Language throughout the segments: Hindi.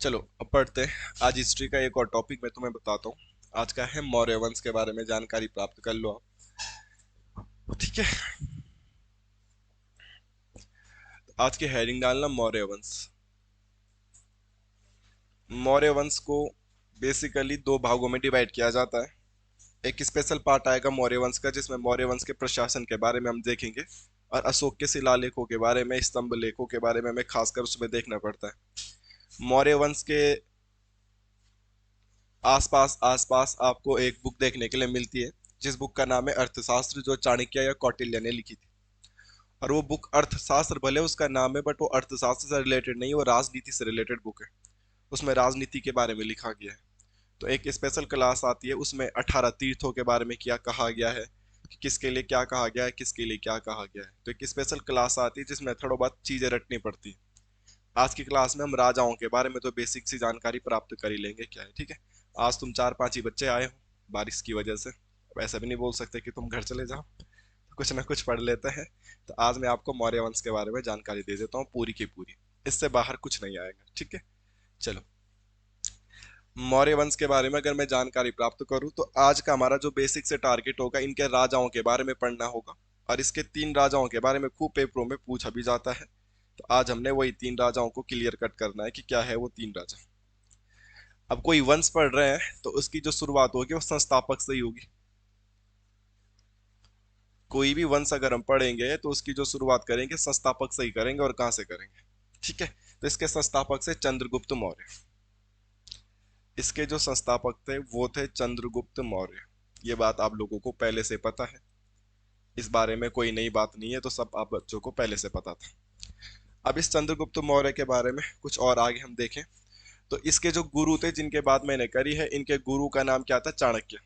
चलो अब पढ़ते हैं। आज हिस्ट्री का एक और टॉपिक मैं तुम्हें बताता हूँ। आज का है मौर्य वंश के बारे में जानकारी प्राप्त कर लो आप। ठीक है। तो आज की हेडिंग डालना मौर्य वंश। मौर्य वंश को बेसिकली दो भागों में डिवाइड किया जाता है। एक स्पेशल पार्ट आएगा मौर्य वंश का जिसमें मौर्य वंश के प्रशासन के बारे में हम देखेंगे, और अशोक के शिलालेखों के बारे में, स्तंभ लेखों के बारे में हमें खासकर उसमें देखना पड़ता है। मौर्य वंश के आसपास आसपास आपको एक बुक देखने के लिए मिलती है जिस बुक का नाम है अर्थशास्त्र, जो चाणक्य या कौटिल्य ने लिखी थी। और वो बुक अर्थशास्त्र भले उसका नाम है, बट वो अर्थशास्त्र से रिलेटेड नहीं, वो राजनीति से रिलेटेड बुक है। उसमें राजनीति के बारे में लिखा गया है। तो एक स्पेशल क्लास आती है, उसमें 18 तीर्थों के बारे में क्या कहा गया है, कि किसके लिए क्या कहा गया है, किसके लिए क्या कहा गया है। तो एक स्पेशल क्लास आती है जिसमें थोड़ा बहुत चीजें रटनी पड़ती है। आज की क्लास में हम राजाओं के बारे में तो बेसिक सी जानकारी प्राप्त कर ही लेंगे, क्या है। ठीक है। आज तुम चार पांच ही बच्चे आए हो बारिश की वजह से, वैसे भी नहीं बोल सकते कि तुम घर चले जाओ, तो कुछ ना कुछ पढ़ लेते हैं। तो आज मैं आपको मौर्य वंश के बारे में जानकारी दे देता हूँ पूरी की पूरी। इससे बाहर कुछ नहीं आएगा। ठीक है। चलो, मौर्य वंश के बारे में अगर मैं जानकारी प्राप्त करूं तो आज का हमारा जो बेसिक से टारगेट होगा, इनके राजाओं के बारे में पढ़ना होगा। और इसके तीन राजाओं के बारे में खूब पेपरों में पूछा भी जाता है। तो आज हमने वही तीन राजाओं को क्लियर कट करना है कि क्या है वो तीन राजा। अब कोई वंश पढ़ रहे हैं तो उसकी जो शुरुआत होगी वो संस्थापक से ही होगी। कोई भी वंश अगर हम पढ़ेंगे तो उसकी जो शुरुआत करेंगे संस्थापक से ही करेंगे, और कहाँ से करेंगे। ठीक है। तो इसके संस्थापक से चंद्रगुप्त मौर्य। इसके जो संस्थापक थे वो थे चंद्रगुप्त मौर्य। ये बात आप लोगों को पहले से पता है, इस बारे में कोई नई बात नहीं है, तो सब आप बच्चों को पहले से पता था। अब इस चंद्रगुप्त मौर्य के बारे में कुछ और आगे हम देखें तो इसके जो गुरु थे जिनके बात मैंने करी है, इनके गुरु का नाम क्या था? चाणक्य।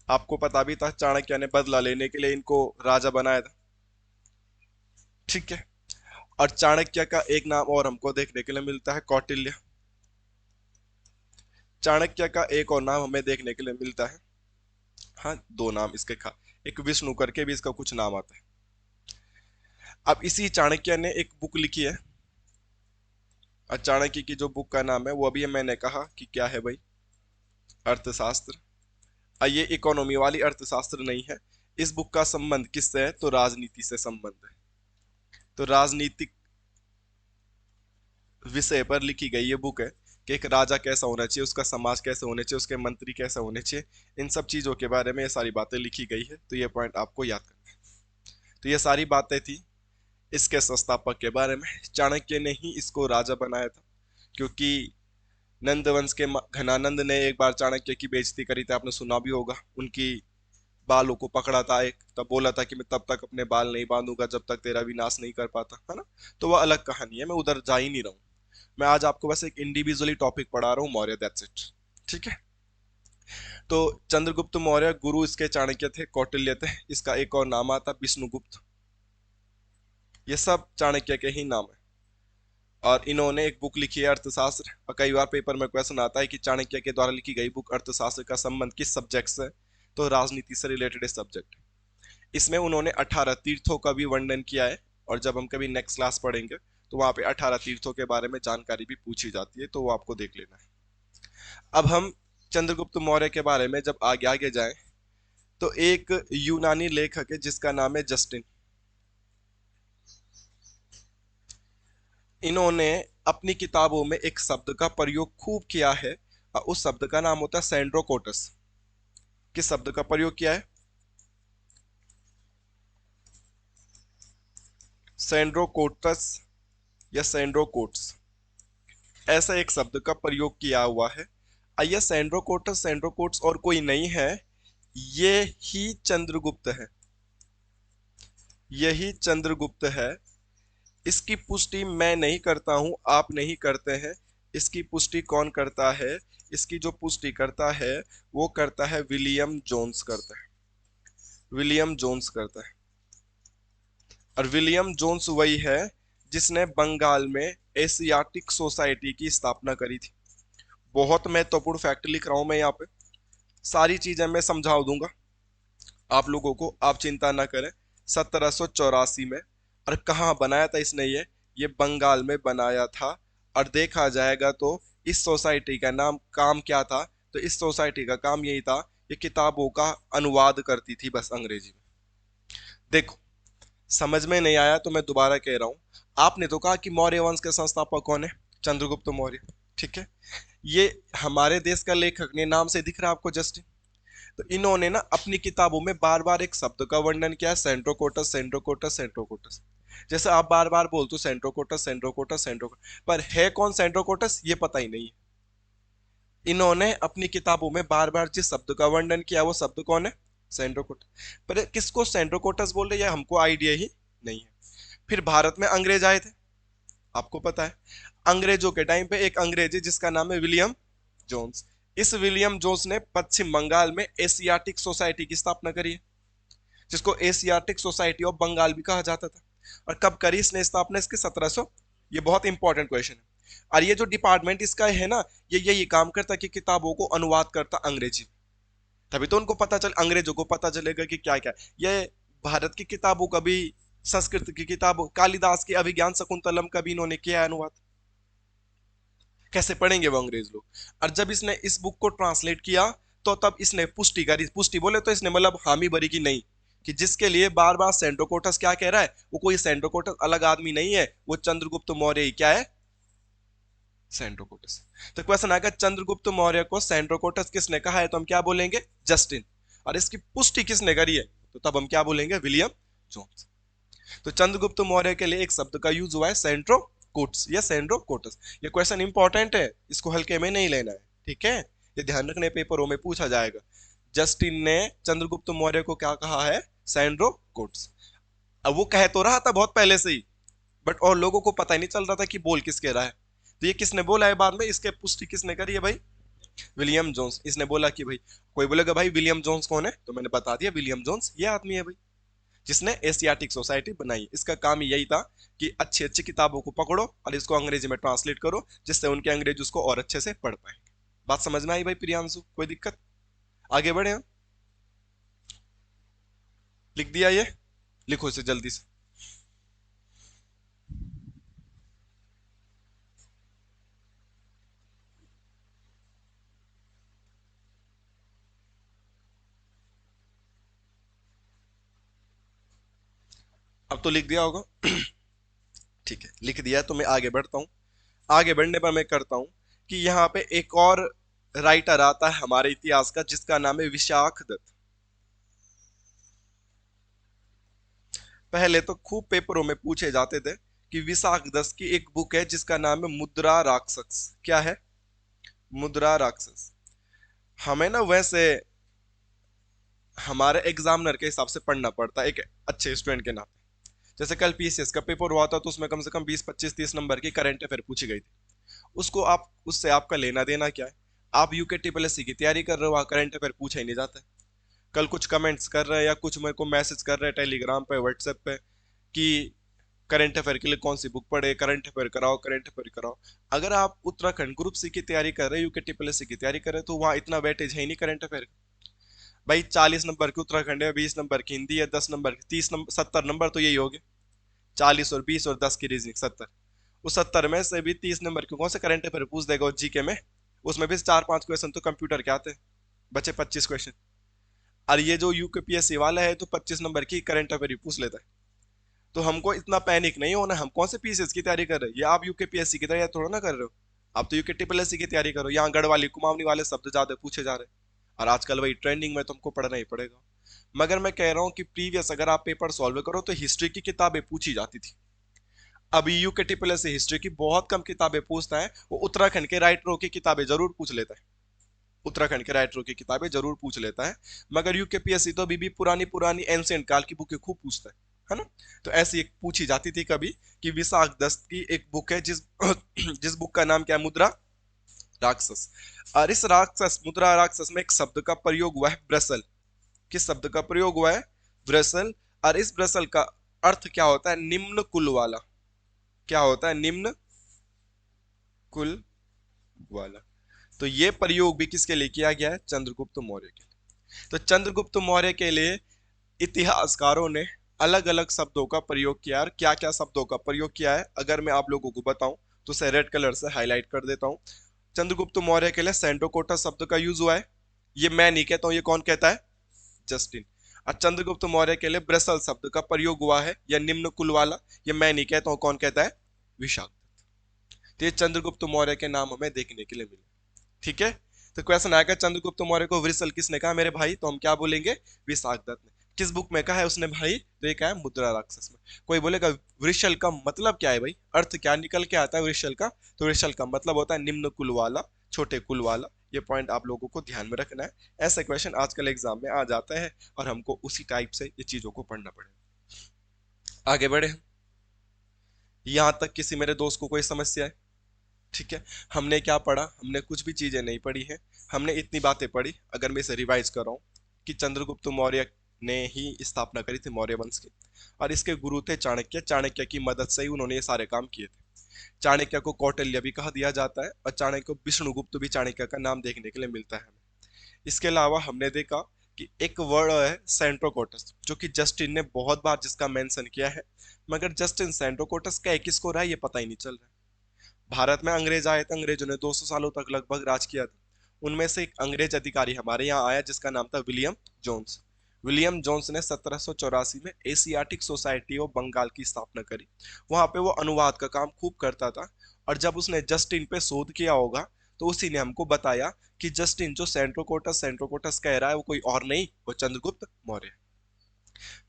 आपको पता भी था चाणक्य ने बदला लेने के लिए इनको राजा बनाया था। ठीक है। और चाणक्य का एक नाम और हमको देखने के लिए मिलता है, कौटिल्य। चाणक्य का एक और नाम हमें देखने के लिए मिलता है, हाँ दो नाम इसके एक विष्णु करके भी इसका कुछ नाम आता है। अब इसी चाणक्य ने एक बुक लिखी है, और चाणक्य की जो बुक का नाम है वो अभी मैंने कहा कि क्या है भाई, अर्थशास्त्र। ये इकोनॉमी वाली अर्थशास्त्र नहीं है। इस बुक का संबंध किससे है? तो राजनीति से संबंध है। तो राजनीतिक विषय पर लिखी गई ये बुक है कि एक राजा कैसा होना चाहिए, उसका समाज कैसे होना चाहिए, उसके मंत्री कैसे होने चाहिए, इन सब चीजों के बारे में ये सारी बातें लिखी गई है। तो ये पॉइंट आपको याद करना है। तो ये सारी बातें थी इसके संस्थापक के बारे में। चाणक्य ने ही इसको राजा बनाया था, क्योंकि नंद वंश के घनानंद ने एक बार चाणक्य की बेइज्जती करी थी, आपने सुना भी होगा। उनकी बालों को पकड़ा था एक, तब बोला था कि मैं तब तक अपने बाल नहीं बांधूंगा जब तक तेरा विनाश नहीं कर पाता, है ना। तो वह अलग कहानी है, मैं उधर जा ही नहीं रहा हूँ। मैं आज आपको बस एक इंडिविजुअली टॉपिक पढ़ा रहा हूँ, मौर्य, दैट्स इट। ठीक है। तो चंद्रगुप्त मौर्य गुरु इसके चाणक्य थे, कौटिल्य थे। इसका एक और नाम आता विष्णुगुप्त। ये सब चाणक्य के ही नाम है। और इन्होंने एक बुक लिखी है अर्थशास्त्र, और कई बार पेपर में क्वेश्चन आता है कि चाणक्य के द्वारा लिखी गई बुक अर्थशास्त्र का संबंध किस सब्जेक्ट से? तो राजनीति से रिलेटेड सब्जेक्ट। इसमें उन्होंने 18 तीर्थों का भी वर्णन किया है, और जब हम कभी नेक्स्ट क्लास पढ़ेंगे तो वहां पे 18 तीर्थों के बारे में जानकारी भी पूछी जाती है, तो वो आपको देख लेना है। अब हम चंद्रगुप्त मौर्य के बारे में जब आगे आगे जाएं तो एक यूनानी लेखक है जिसका नाम है जस्टिन। इन्होंने अपनी किताबों में एक शब्द का प्रयोग खूब किया है, और उस शब्द का नाम होता है सैंड्रोकोटस। किस शब्द का प्रयोग किया है? सैंड्रोकोटस या सैंड्रोकोट्स, ऐसा एक शब्द का प्रयोग किया हुआ है। यह सैंड्रोकोटस सैंड्रोकोट्स और कोई नहीं है, ये ही चंद्रगुप्त है। यही चंद्रगुप्त है। इसकी पुष्टि मैं नहीं करता हूं, आप नहीं करते हैं। इसकी पुष्टि कौन करता है? इसकी जो पुष्टि करता है वो करता है विलियम जोन्स करता है। विलियम जोन्स करता है। और विलियम जोन्स वही है जिसने बंगाल में एशियाटिक सोसाइटी की स्थापना करी थी। बहुत महत्वपूर्ण फैक्ट लिख रहा हूं मैं यहाँ पे, सारी चीजें मैं समझा दूंगा आप लोगों को, आप चिंता ना करें। 1784 में। और कहाँ बनाया था इसने? ये बंगाल में बनाया था। और देखा जाएगा तो इस सोसाइटी का नाम काम क्या था? तो इस सोसाइटी का काम यही था, ये किताबों का अनुवाद करती थी बस अंग्रेजी में। देखो, समझ में नहीं आया तो मैं दोबारा कह रहा हूं। आपने तो कहा कि मौर्य वंश के संस्थापक कौन है? चंद्रगुप्त मौर्य। ठीक है, ये हमारे देश का लेखक ने, नाम से दिख रहा है आपको जस्टिन। तो इन्होंने ना अपनी किताबों में बार बार एक शब्द का वर्णन किया है, सेंट्रोकोटस सेंट्रोकोटस सेंट्रोकोटस। जैसे आप बार बार बोलते हो सेंट्रोकोटस सेंट्रोकोटस सेंट्रोकोटस, पर है कौन सेंट्रोकोटस ये पता ही नहीं है। इन्होंने अपनी किताबों में बार बार जिस शब्द का वर्णन किया वो शब्द कौन है? सेंट्रोकोटस। पर किसको सेंट्रोकोटस बोल रहे हैं हमको आइडिया ही नहीं है। फिर भारत में अंग्रेज आए थे, आपको पता है। अंग्रेजों के टाइम पे एक अंग्रेजी जिसका नाम है विलियम जोन्स। इस विलियम जोन्स ने पश्चिम बंगाल में एशियाटिक सोसाइटी की स्थापना करी है, जिसको एशियाटिक सोसाइटी ऑफ बंगाल भी कहा जाता था। और कब करी इसने स्थापना? इसके 1700। ये बहुत इंपॉर्टेंट क्वेश्चन है। और ये जो डिपार्टमेंट इसका है ना, ये यही काम करता कि किताबों को अनुवाद करता अंग्रेजी। तभी तो उनको पता चल, अंग्रेजों को पता चलेगा कि क्या क्या ये भारत की किताबों का भी, संस्कृत की किताबों, कालिदास की अभिज्ञान शकुंतलम का भी इन्होंने किया है अनुवाद। कैसे पढ़ेंगे वो अंग्रेज लोग? और जब इसने इस बुक को ट्रांसलेट किया तो तब इसने पुष्टि करी। पुष्टि बोले तो इसने मतलब हामी भरी की नहीं, कि जिसके लिए बार बार सेंट्रोकोटस क्या कह रहा है, वो कोई सेंट्रोकोटस अलग आदमी नहीं है, वो चंद्रगुप्त मौर्य ही क्या है? सेंट्रोकोटस। तो क्वेश्चन आएगा चंद्रगुप्त मौर्य को सेंट्रोकोटस किसने कहा है? तो हम क्या बोलेंगे? जस्टिन। और इसकी पुष्टि किसने करी है? तो तब हम क्या बोलेंगे? William Jones. तो चंद्रगुप्त मौर्य के लिए एक शब्द का यूज हुआ है सेंट्रोकोट्स या सेंट्रोकोटस। ये क्वेश्चन इंपॉर्टेंट है, इसको हल्के में नहीं लेना है, ठीक है? ये ध्यान रखने, पेपरों में पूछा जाएगा। जस्टिन ने चंद्रगुप्त मौर्य को क्या कहा है? सेंट्रोकोट्स। अब वो कह तो रहा था बहुत पहले से ही, बट और लोगों को पता ही नहीं चल रहा था कि बोल किसके रहा है। तो ये किसने बोला है बाद में? इसके पुष्टि किसने करी है भाई? William Jones. इसने बोला कि भाई, कोई बोलेगा भाई विलियम जोन्स कौन है? तो मैंने बता दिया, विलियम जोन्स ये आदमी है भाई, जिसने एशियाटिक सोसाइटी बनाई। इसका काम यही था कि अच्छी अच्छी किताबों को पकड़ो और इसको अंग्रेजी में ट्रांसलेट करो, जिससे उनके अंग्रेज उसको और अच्छे से पढ़ पाए। बात समझ में आई भाई प्रियांशु? कोई दिक्कत? आगे बढ़े हम। लिख दिया ये? लिखो इसे जल्दी से। अब तो लिख दिया होगा। ठीक है, लिख दिया तो मैं आगे बढ़ता हूँ। आगे बढ़ने पर मैं करता हूँ कि यहाँ पे एक और राइटर आता है हमारे इतिहास का, जिसका नाम है विशाख दत्त। पहले तो खूब पेपरों में पूछे जाते थे कि विशाख दत्त की एक बुक है जिसका नाम है मुद्रा राक्षस। क्या है? मुद्रा राक्षस। हमें ना वैसे हमारे एग्जामिनर के हिसाब से पढ़ना पड़ता है एक अच्छे स्टूडेंट के नाते। जैसे कल पीसीएस का पेपर हुआ था तो उसमें कम से कम 20 25 30 नंबर की करंट अफेयर पूछी गई थी। उसको आप, उससे आपका लेना देना क्या है? आप यूके ट्रिपल एससी की तैयारी कर रहे हो, वहां करंट अफेयर पूछा ही नहीं जाता है। कल कुछ कमेंट्स कर रहे हैं या कुछ मेरे को मैसेज कर रहे हैं टेलीग्राम पे, व्हाट्सएप पे, कि करंट अफेयर के लिए कौन सी बुक पढ़े, करंट अफेयर कराओ, करंट अफेयर कराओ। अगर आप उत्तराखंड ग्रुप सी की तैयारी कर रहे हो, यूके ट्रिपल एससी की तैयारी कर रहे हो, तो वहां इतना वेटेज है ही नहीं करंट अफेयर। भाई 40 नंबर की उत्तराखंड है, 20 नंबर की हिंदी है, 10 नंबर की, 30 नंबर, 70 नंबर तो यही हो गए। 40 और 20 और 10 की रीजनिंग 70। उस 70 में से भी 30 नंबर के कौन से करंट अफेयर पूछ देगा जीके में? उसमें भी 4 5 क्वेश्चन तो कंप्यूटर के आते हैं, बचे 25 क्वेश्चन। और ये जो यूकेपीएससी वाला है तो 25 नंबर की करंट अफेयर ही पूछ लेता है। तो हमको इतना पैनिक नहीं होना। हम कौन से पीसीएस की तैयारी कर रहे हैं? ये आप यूकेपीएससी की तैयारी थोड़ा ना कर रहे हो, आप तो यूके ट्रिपल एससी की तैयारी करो। यहाँ गढ़वाली कुमाऊनी वाले शब्द ज्यादा पूछे जा रहे हैं, और आजकल वही ट्रेंडिंग में, तुमको पढ़ना ही पड़ेगा। मगर मैं कह रहा हूँ कि प्रीवियस अगर आप पेपर सॉल्व करो तो हिस्ट्री की किताबें पूछी जाती थी। अभी यूके ट्रिपल एससी हिस्ट्री की बहुत कम किताबें पूछता है, वो उत्तराखंड के राइटरों की किताबें जरूर पूछ लेता है। उत्तराखंड के राइटरों की किताबें जरूर पूछ लेता है। मगर यूकेपीएससी तो अभी भी पुरानी पुरानी एंशिएंट काल की बुकें खूब पूछता है ना? तो ऐसी एक पूछी जाती थी कभी कि विशाख दत्त की एक बुक है जिस जिस बुक का नाम क्या है? मुद्रा राक्षस। और इस राक्षस, मुद्रा राक्षस में एक शब्द का प्रयोग हुआ है, ब्रसल। किस शब्द का प्रयोग हुआ है? ब्रसल। और इस ब्रसल का अर्थ क्या होता है? निम्न कुल वाला। क्या होता है? निम्न कुल वाला। तो ये प्रयोग भी किसके लिए किया गया है? चंद्रगुप्त मौर्य के लिए। तो चंद्रगुप्त मौर्य के लिए इतिहासकारों ने अलग अलग शब्दों का प्रयोग किया है। क्या क्या शब्दों का प्रयोग किया है अगर मैं आप लोगों को बताऊं तो उसे रेड कलर से हाईलाइट कर देता हूँ। चंद्रगुप्त मौर्य के लिए सेंट्रोकोटा शब्द का यूज हुआ है, ये मैं नहीं कहता हूँ, ये कौन कहता है? जस्टिन। और चंद्रगुप्त मौर्य के लिए ब्रसल शब्द का प्रयोग हुआ है या निम्न कुल वाला, ये मैं नहीं कहता हूँ, कौन कहता है? विशाख। तो ये चंद्रगुप्त मौर्य के नाम हमें देखने के लिए मिले। ठीक है, तो क्वेश्चन आएगा चंद्रगुप्त मौर्य को वृषल किसने कहा मेरे भाई, तो हम क्या बोलेंगे? विशाखदत्त ने। किस बुक में कहा है उसने भाई? तो ये कहा है मुद्रा राक्षस में। कोई बोलेगा वृषल का मतलब क्या है भाई, अर्थ क्या निकल के आता है वृषल का? तो वृषल का मतलब होता है निम्न कुल वाला, छोटे कुल वाला। ये पॉइंट आप लोगों को ध्यान में रखना है, ऐसा क्वेश्चन आजकल एग्जाम में आ जाता है और हमको उसी टाइप से ये चीजों को पढ़ना पड़ेगा। आगे बढ़े, यहां तक किसी मेरे दोस्त को कोई समस्या है? ठीक है, हमने क्या पढ़ा? हमने कुछ भी चीजें नहीं पढ़ी है, हमने इतनी बातें पढ़ी। अगर मैं इसे रिवाइज कर रहा हूँ कि चंद्रगुप्त मौर्य ने ही स्थापना करी थी मौर्य वंश की, और इसके गुरु थे चाणक्य। चाणक्य की मदद से ही उन्होंने ये सारे काम किए थे। चाणक्य को कौटिल्य भी कहा दिया जाता है, और चाणक्य को विष्णुगुप्त भी चाणक्य का नाम देखने के लिए मिलता है हमें। इसके अलावा हमने देखा कि एक वर्ड है सेंट्रोकोटस, जो कि जस्टिन ने बहुत बार जिसका मेंशन किया है, मगर जस्टिन सेंट्रोकोटस का किसको रहा है ये पता ही नहीं चल रहा है। भारत में अंग्रेज आए थे, अंग्रेजों ने 200 सालों तक लगभग राज किया था। उनमें से एक अंग्रेज अधिकारी हमारे यहाँ आया जिसका नाम था विलियम जोन्स। विलियम जोन्स ने 1784 में एशियाटिक सोसाइटी ऑफ बंगाल की स्थापना करी। वहां पे वो अनुवाद का काम खूब करता था, और जब उसने जस्टिन पे शोध किया होगा तो उसी ने हमको बताया कि जस्टिन जो सेंट्रोकोटस सेंट्रोकोटस कह रहा है वो कोई और नहीं, वो चंद्रगुप्त मौर्य।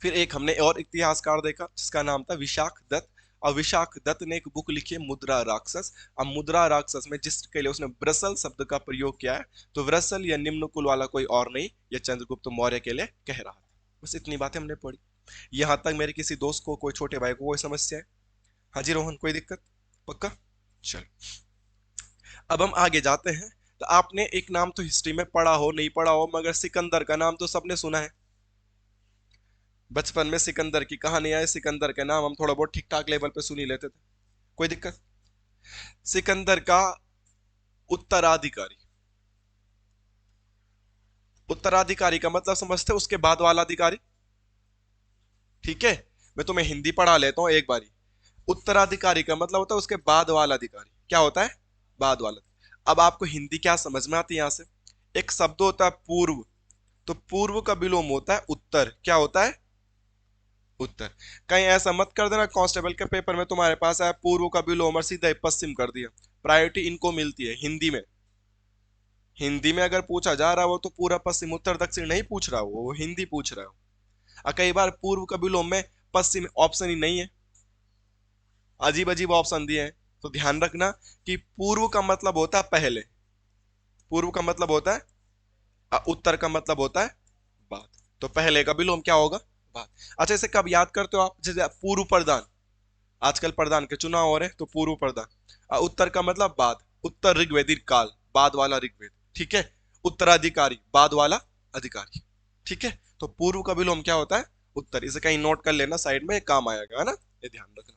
फिर एक हमने और इतिहासकार देखा जिसका नाम था विशाख दत्त। और विशाख दत्त ने एक बुक लिखी है मुद्रा राक्षस। अब मुद्रा राक्षस में जिसके लिए उसने ब्रसल शब्द का प्रयोग किया है, तो ब्रसल या निम्न कुल वाला कोई और नहीं, यह चंद्रगुप्त मौर्य के लिए कह रहा था। बस इतनी बातें हमने पढ़ी। यहां तक मेरे किसी दोस्त को, कोई छोटे भाई को कोई समस्या है? हाँ जी रोहन, कोई दिक्कत? पक्का? चलो, अब हम आगे जाते हैं। तो आपने एक नाम तो हिस्ट्री में पढ़ा हो नहीं पढ़ा हो, मगर सिकंदर का नाम तो सबने सुना है। बचपन में सिकंदर की कहानी है, सिकंदर के नाम हम थोड़ा बहुत ठीक ठाक लेवल पे सुन ही लेते थे। कोई दिक्कत? सिकंदर का उत्तराधिकारी, उत्तराधिकारी का मतलब समझते हो? उसके बाद वाला अधिकारी। ठीक है, मैं तुम्हें हिंदी पढ़ा लेता हूं एक बारी। उत्तराधिकारी का मतलब होता है उसके बाद वाला अधिकारी। क्या होता है? बाद वाला। अब आपको हिंदी क्या समझ में आती है यहां से? एक शब्द होता है पूर्व, तो पूर्व का विलोम होता है उत्तर। क्या होता है? उत्तर। कहीं ऐसा मत कर देना कांस्टेबल के पेपर में तुम्हारे पास आया पूर्व का विलोम और सीधा ही पश्चिम कर दिया। प्रायोरिटी इनको मिलती है हिंदी में। हिंदी में अगर पूछा जा रहा हो तो पूरा पश्चिम उत्तर दक्षिण नहीं पूछ रहा हो, वो हिंदी पूछ रहा हो। और कई बार पूर्व का विलोम में पश्चिम ऑप्शन ही नहीं है, अजीब अजीब ऑप्शन दिए हैं। तो ध्यान रखना कि पूर्व का मतलब होता है पहले, पूर्व का मतलब होता है, और उत्तर का मतलब होता है बाद। तो पहले का विलोम क्या होगा? बाद। अच्छा, इसे कब याद करते हो आप? जैसे पूर्व प्रधान, आजकल प्रधान के चुनाव हो रहे हैं, तो पूर्व प्रधान। उत्तर का मतलब बाद, उत्तर ऋग्वेदिक काल, बाद वाला ऋग्वेद। ठीक है, उत्तराधिकारी, बाद वाला अधिकारी। ठीक है, तो पूर्व का विलोम क्या होता है? उत्तर। इसे कहीं नोट कर लेना, साइड में काम आएगा, है ना, ये ध्यान रखना।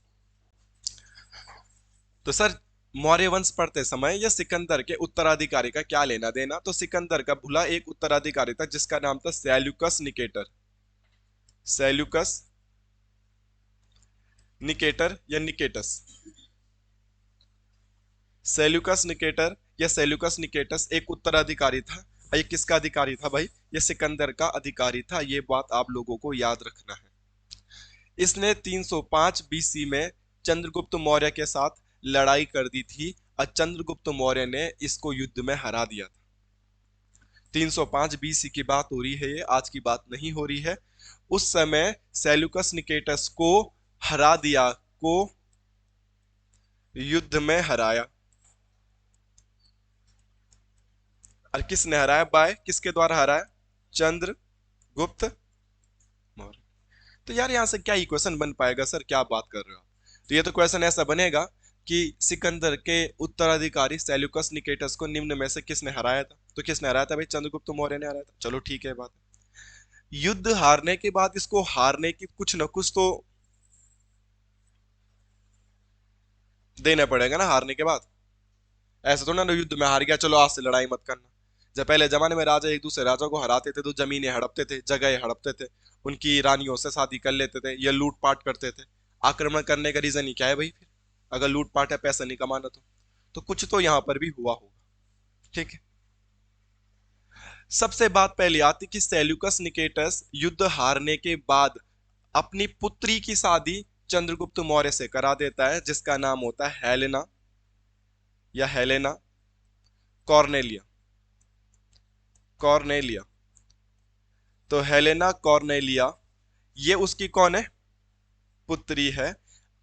तो सर, मौर्य वंश पढ़ते समय या सिकंदर के उत्तराधिकारी का क्या लेना देना? तो सिकंदर का भुला एक उत्तराधिकारी था जिसका नाम था सेल्यूकस निकेटर। सेल्यूकस निकेटर या निकेटस, सेल्यूकस निकेटर या सेल्यूकस निकेटस एक उत्तराधिकारी था। ये किसका अधिकारी था भाई? ये सिकंदर का अधिकारी था। ये बात आप लोगों को याद रखना है। इसने 305 बीसी में चंद्रगुप्त मौर्य के साथ लड़ाई कर दी थी, और चंद्रगुप्त मौर्य ने इसको युद्ध में हरा दिया था। 305 बीसी की बात हो रही है, ये आज की बात नहीं हो रही है। उस समय सेल्यूकस निकेटस को हरा दिया, को युद्ध में हराया। और किसने हराया? बाय किसके द्वारा हराया? चंद्रगुप्त मौर्य। तो यार यहां से क्या इक्वेशन बन पाएगा सर, क्या बात कर रहे हो आप? तो ये तो क्वेश्चन ऐसा बनेगा कि सिकंदर के उत्तराधिकारी सेल्यूकस निकेटस को निम्न में से किसने हराया था? तो किसने हराया था भाई? चंद्रगुप्त मौर्य ने हराया था। चलो ठीक है बात। युद्ध हारने के बाद इसको हारने की कुछ न कुछ तो देना पड़ेगा ना हारने के बाद। ऐसा तो ना युद्ध में हार गया चलो आज से लड़ाई मत करना। जब पहले जमाने में राजा एक दूसरे राजा को हराते थे तो जमीनें हड़पते थे, जगह हड़पते थे, उनकी रानियों से शादी कर लेते थे या लूट पाट करते थे। आक्रमण करने का रीजन ही क्या है भाई? फिर अगर लूटपाट है, पैसा नहीं कमाना तो कुछ तो यहां पर भी हुआ होगा। ठीक है। सबसे बात पहले आती कि सेल्यूकस निकेटस युद्ध हारने के बाद अपनी पुत्री की शादी चंद्रगुप्त मौर्य से करा देता है, जिसका नाम होता है हेलेना या हेलेना कॉर्नेलिया। कॉर्नेलिया। तो हेलेना कॉर्नेलिया, ये उसकी कौन है? पुत्री है।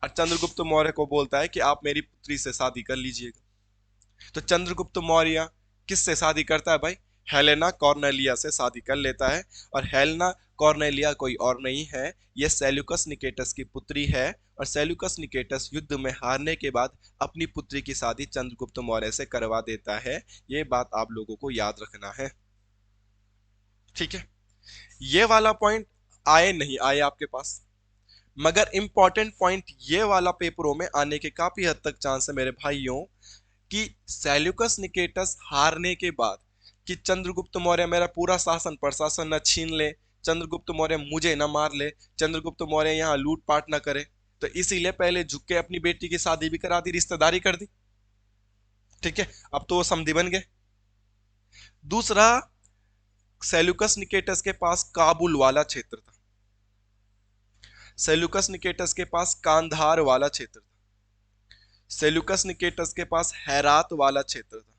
और चंद्रगुप्त मौर्य को बोलता है कि आप मेरी पुत्री से शादी कर लीजिएगा। तो चंद्रगुप्त मौर्य किससे शादी करता है भाई? हेलेना कॉर्नेलिया से शादी कर लेता है। और हेलेना कॉर्नेलिया कोई और नहीं है, ये सेल्यूकस निकेटस की पुत्री है। और सेल्यूकस निकेटस युद्ध में हारने के बाद अपनी पुत्री की शादी चंद्रगुप्त मौर्य से करवा देता है। ये बात आप लोगों को याद रखना है। ठीक है। ये वाला पॉइंट आए नहीं आए आपके पास, मगर इंपॉर्टेंट पॉइंट ये वाला पेपरों में आने के काफी हद तक चांस है मेरे भाइयों, कि सेल्यूकस निकेटस हारने के बाद कि चंद्रगुप्त मौर्य मेरा पूरा शासन प्रशासन न छीन ले, चंद्रगुप्त मौर्य मुझे न मार ले, चंद्रगुप्त मौर्य यहाँ लूटपाट न करे, तो इसीलिए पहले झुक के अपनी बेटी की शादी भी करा दी, रिश्तेदारी कर दी। ठीक है। अब तो वो समधी बन गए। दूसरा, सेल्यूकस निकेटस के पास काबुल वाला क्षेत्र था, सेल्यूकस निकेटस के पास कांधार वाला क्षेत्र था, सेल्यूकस निकेटस के पास हेरात वाला क्षेत्र था,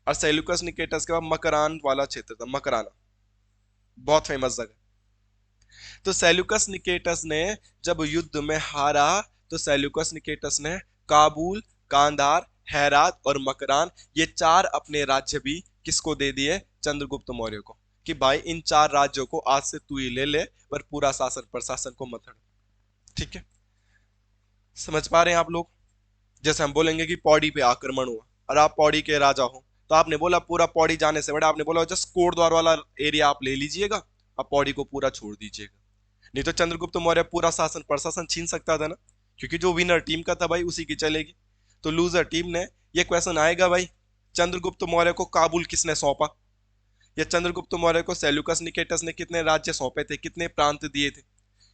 और सेल्यूकस निकेटस के पास मकरान वाला क्षेत्र था। मकराना बहुत फेमस जगह। तो सेल्यूकस निकेटस ने जब युद्ध में हारा, तो सेल्यूकस निकेटस ने काबुल, कांधार, हेरात और मकरान, ये चार अपने राज्य भी किसको दे दिए? चंद्रगुप्त मौर्य को, कि भाई इन चार राज्यों को आज से तू ही ले ले, पर पूरा शासन प्रशासन को मत हट। ठीक है। समझ पा रहे हैं आप लोग? जैसे हम बोलेंगे कि पौड़ी पे आक्रमण हुआ और आप पौड़ी के राजा हो, तो आपने बोला पूरा पौड़ी जाने से बड़ा, आपने बोला जस्ट कोटद्वार वाला एरिया आप ले लीजिएगा, आप पौड़ी को पूरा छोड़ दीजिएगा। नहीं तो चंद्रगुप्त मौर्य पूरा शासन प्रशासन छीन सकता था ना, क्योंकि जो विनर टीम का था भाई उसी की चलेगी। तो लूजर टीम ने, ये क्वेश्चन आएगा भाई, चंद्रगुप्त मौर्य को काबुल किसने सौंपा, या चंद्रगुप्त मौर्य को सेल्यूकस निकेटस ने कितने राज्य सौंपे थे, कितने प्रांत दिए थे,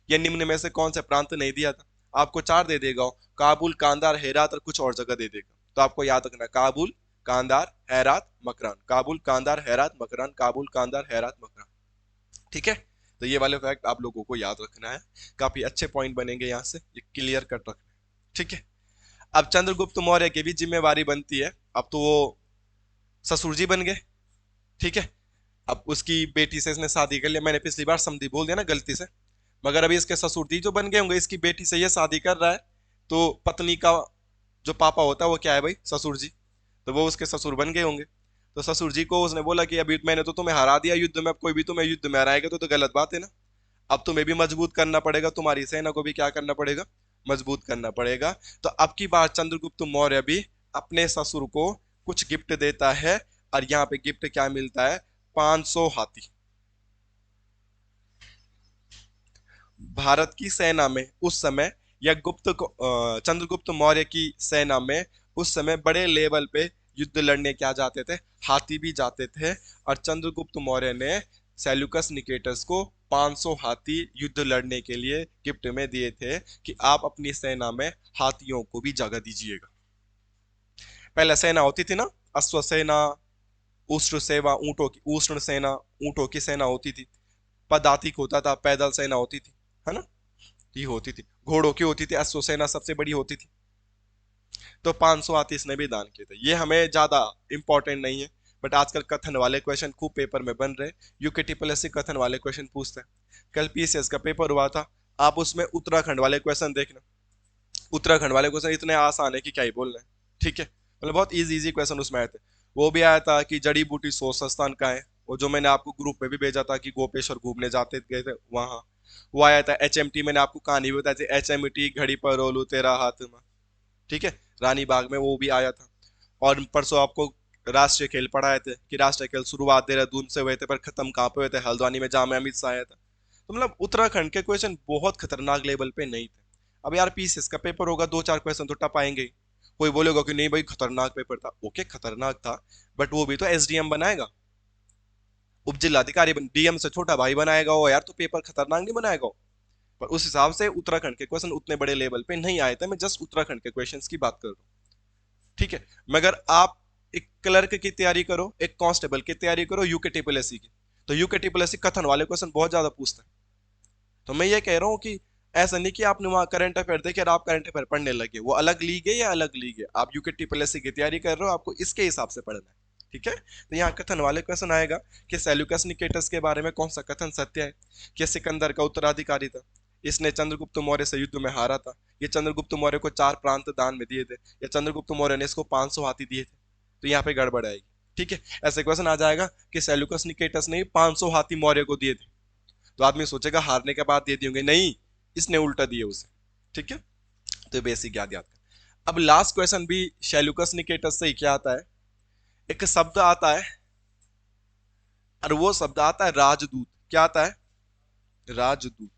या निम्न में से कौन सा प्रांत नहीं दिया था? आपको चार दे देगा, काबुल, कांधार, हेरात और कुछ और जगह दे देगा। तो आपको याद रखना, काबुल, कांधार, हेरात, मकरान, काबुल, कांधार, हेरात, मकरान, काबुल, कांधार, हेरात, मकरान। ठीक है। तो ये वाले फैक्ट आप लोगों को याद रखना है, काफी अच्छे पॉइंट बनेंगे यहाँ से, ये क्लियर कट रखना है। ठीक है। अब चंद्रगुप्त मौर्य की भी जिम्मेवारी बनती है, अब तो वो ससुर जी बन गए। ठीक है। अब उसकी बेटी से इसने शादी कर लिया, मैंने पिछली बार समधी बोल दिया ना गलती से, मगर अभी इसके ससुर जी जो बन गए होंगे, इसकी बेटी से ये शादी कर रहा है, तो पत्नी का जो पापा होता है वो क्या है भाई? ससुर जी। तो वो उसके ससुर बन गए होंगे। तो ससुर जी को उसने बोला कि अभी मैंने तो तुम्हें हरा दिया युद्ध में, अब कोई भी तुम्हें युद्ध में हराएगा तो गलत बात है ना, अब तुम्हें भी मजबूत करना पड़ेगा, तुम्हारी सेना को भी क्या करना पड़ेगा? मजबूत करना पड़ेगा। तो अब की बार चंद्रगुप्त मौर्य भी अपने ससुर को कुछ गिफ्ट देता है, और यहाँ पे गिफ्ट क्या मिलता है? 500 हाथी। भारत की सेना में उस समय, या चंद्रगुप्त मौर्य की सेना में उस समय बड़े लेवल पे युद्ध लड़ने क्या जाते थे? हाथी भी जाते थे। और चंद्रगुप्त मौर्य ने सेल्यूकस निकेटस को 500 हाथी युद्ध लड़ने के लिए गिफ्ट में दिए थे, कि आप अपनी सेना में हाथियों को भी जगह दीजिएगा। पहले सेना होती थी ना, अश्व सेना, उष्ट्र सेवा, ऊंटों की उष्ण सेना, ऊंटों की सेना होती थी, पदातिक होता था, पैदल सेना होती थी, है ना, ये होती थी, घोड़ों की होती थी, अश्व सेना सबसे बड़ी होती थी। तो 500 हाथी इसने भी दान किए थे। ये हमें ज्यादा इंपॉर्टेंट नहीं है, बट आजकल कथन वाले क्वेश्चन खूब पेपर में बन रहे, यूके ट्रिपल एस कथन वाले क्वेश्चन पूछते हैं। कल पीसीएस का पेपर हुआ था, आप उसमें उत्तराखंड वाले क्वेश्चन देखना, उत्तराखंड वाले क्वेश्चन इतने आसान है कि क्या ही बोलना है। ठीक है। मतलब बहुत इजी इजी क्वेश्चन उसमें आए थे। वो भी आया था कि जड़ी बूटी सोच स्थान का है, वो जो मैंने आपको ग्रुप में भी भेजा था कि गोपेश्वर घूमने जाते गए थे वहां। वो आया था HMT, मैंने आपको कहानी भी बताई थी, HMT घड़ी पर रोलू तेरा हाथ में। ठीक है। रानी बाग में वो भी आया था। और परसों आपको राष्ट्रीय खेल पढ़ाए थे, कि राष्ट्रीय खेल शुरुआत देहरादून से हुए थे पर खत्म कहाँ पे हुए थे? हल्द्वानी में, जहाँ में अमित शाह आया था। तो मतलब उत्तराखंड के क्वेश्चन बहुत खतरनाक लेवल पे नहीं थे। अब यार पीसीएस का पेपर होगा, दो चार क्वेश्चन तो टप आएंगे ही। कोई बोलेगा कि नहीं भाई खतरनाक पेपर था, ओके खतरनाक था, बट वो भी तो SDM बनाएगा, उप जिलाधिकारी डीएम से छोटा भाई बनाएगा वो, यार तो पेपर खतरनाक नहीं बनाएगा वो। पर उस हिसाब से उत्तराखंड के क्वेश्चन उतने बड़े लेवल पे नहीं आए थे, मैं जस्ट उत्तराखंड के क्वेश्चंस की बात कर रहा हूँ। ठीक है, मगर आप एक क्लर्क की तैयारी करो, एक कांस्टेबल की तैयारी करो, यूके ट्रिपल एस सी की, तो यूके ट्रिपल एस सी कथन वाले क्वेश्चन बहुत ज्यादा पूछता है। तो मैं ये कह रहा हूँ कि ऐसा नहीं कि आपने वहां करंट अफेयर देखे और आप करंट अफेयर पढ़ने लगे, वो अलग लीग है या अलग लीग है, आप यूके ट्रिपल एस सी की तैयारी कर रहे हो, आपको इसके हिसाब से पढ़ना है। ठीक है, तो यहाँ कथन वाले क्वेश्चन आएगा कि सेल्यूकस निकेटस के बारे में कौन सा कथन सत्य है, कि सिकंदर का उत्तराधिकारी था, इसने चंद्रगुप्त मौर्य से युद्ध में हारा था, ये चंद्रगुप्त मौर्य को 4 प्रांत दान में दिए थे, या चंद्रगुप्त मौर्य ने इसको 500 हाथी दिए थे। तो यहाँ पे गड़बड़ आएगी। ठीक है, ऐसे क्वेश्चन आ जाएगा कि सेल्यूकस निकेटस ने 500 हाथी मौर्य को दिए थे, तो आदमी सोचेगा हारने के बाद दे दिए होंगे, नहीं, इसने उल्टा दिए उसे। ठीक है, तो बेसिक याद याद कर। अब लास्ट क्वेश्चन भी सेल्यूकस निकेटस से ही क्या आता है, एक शब्द आता है, और वो शब्द आता है राजदूत। क्या आता है? राजदूत।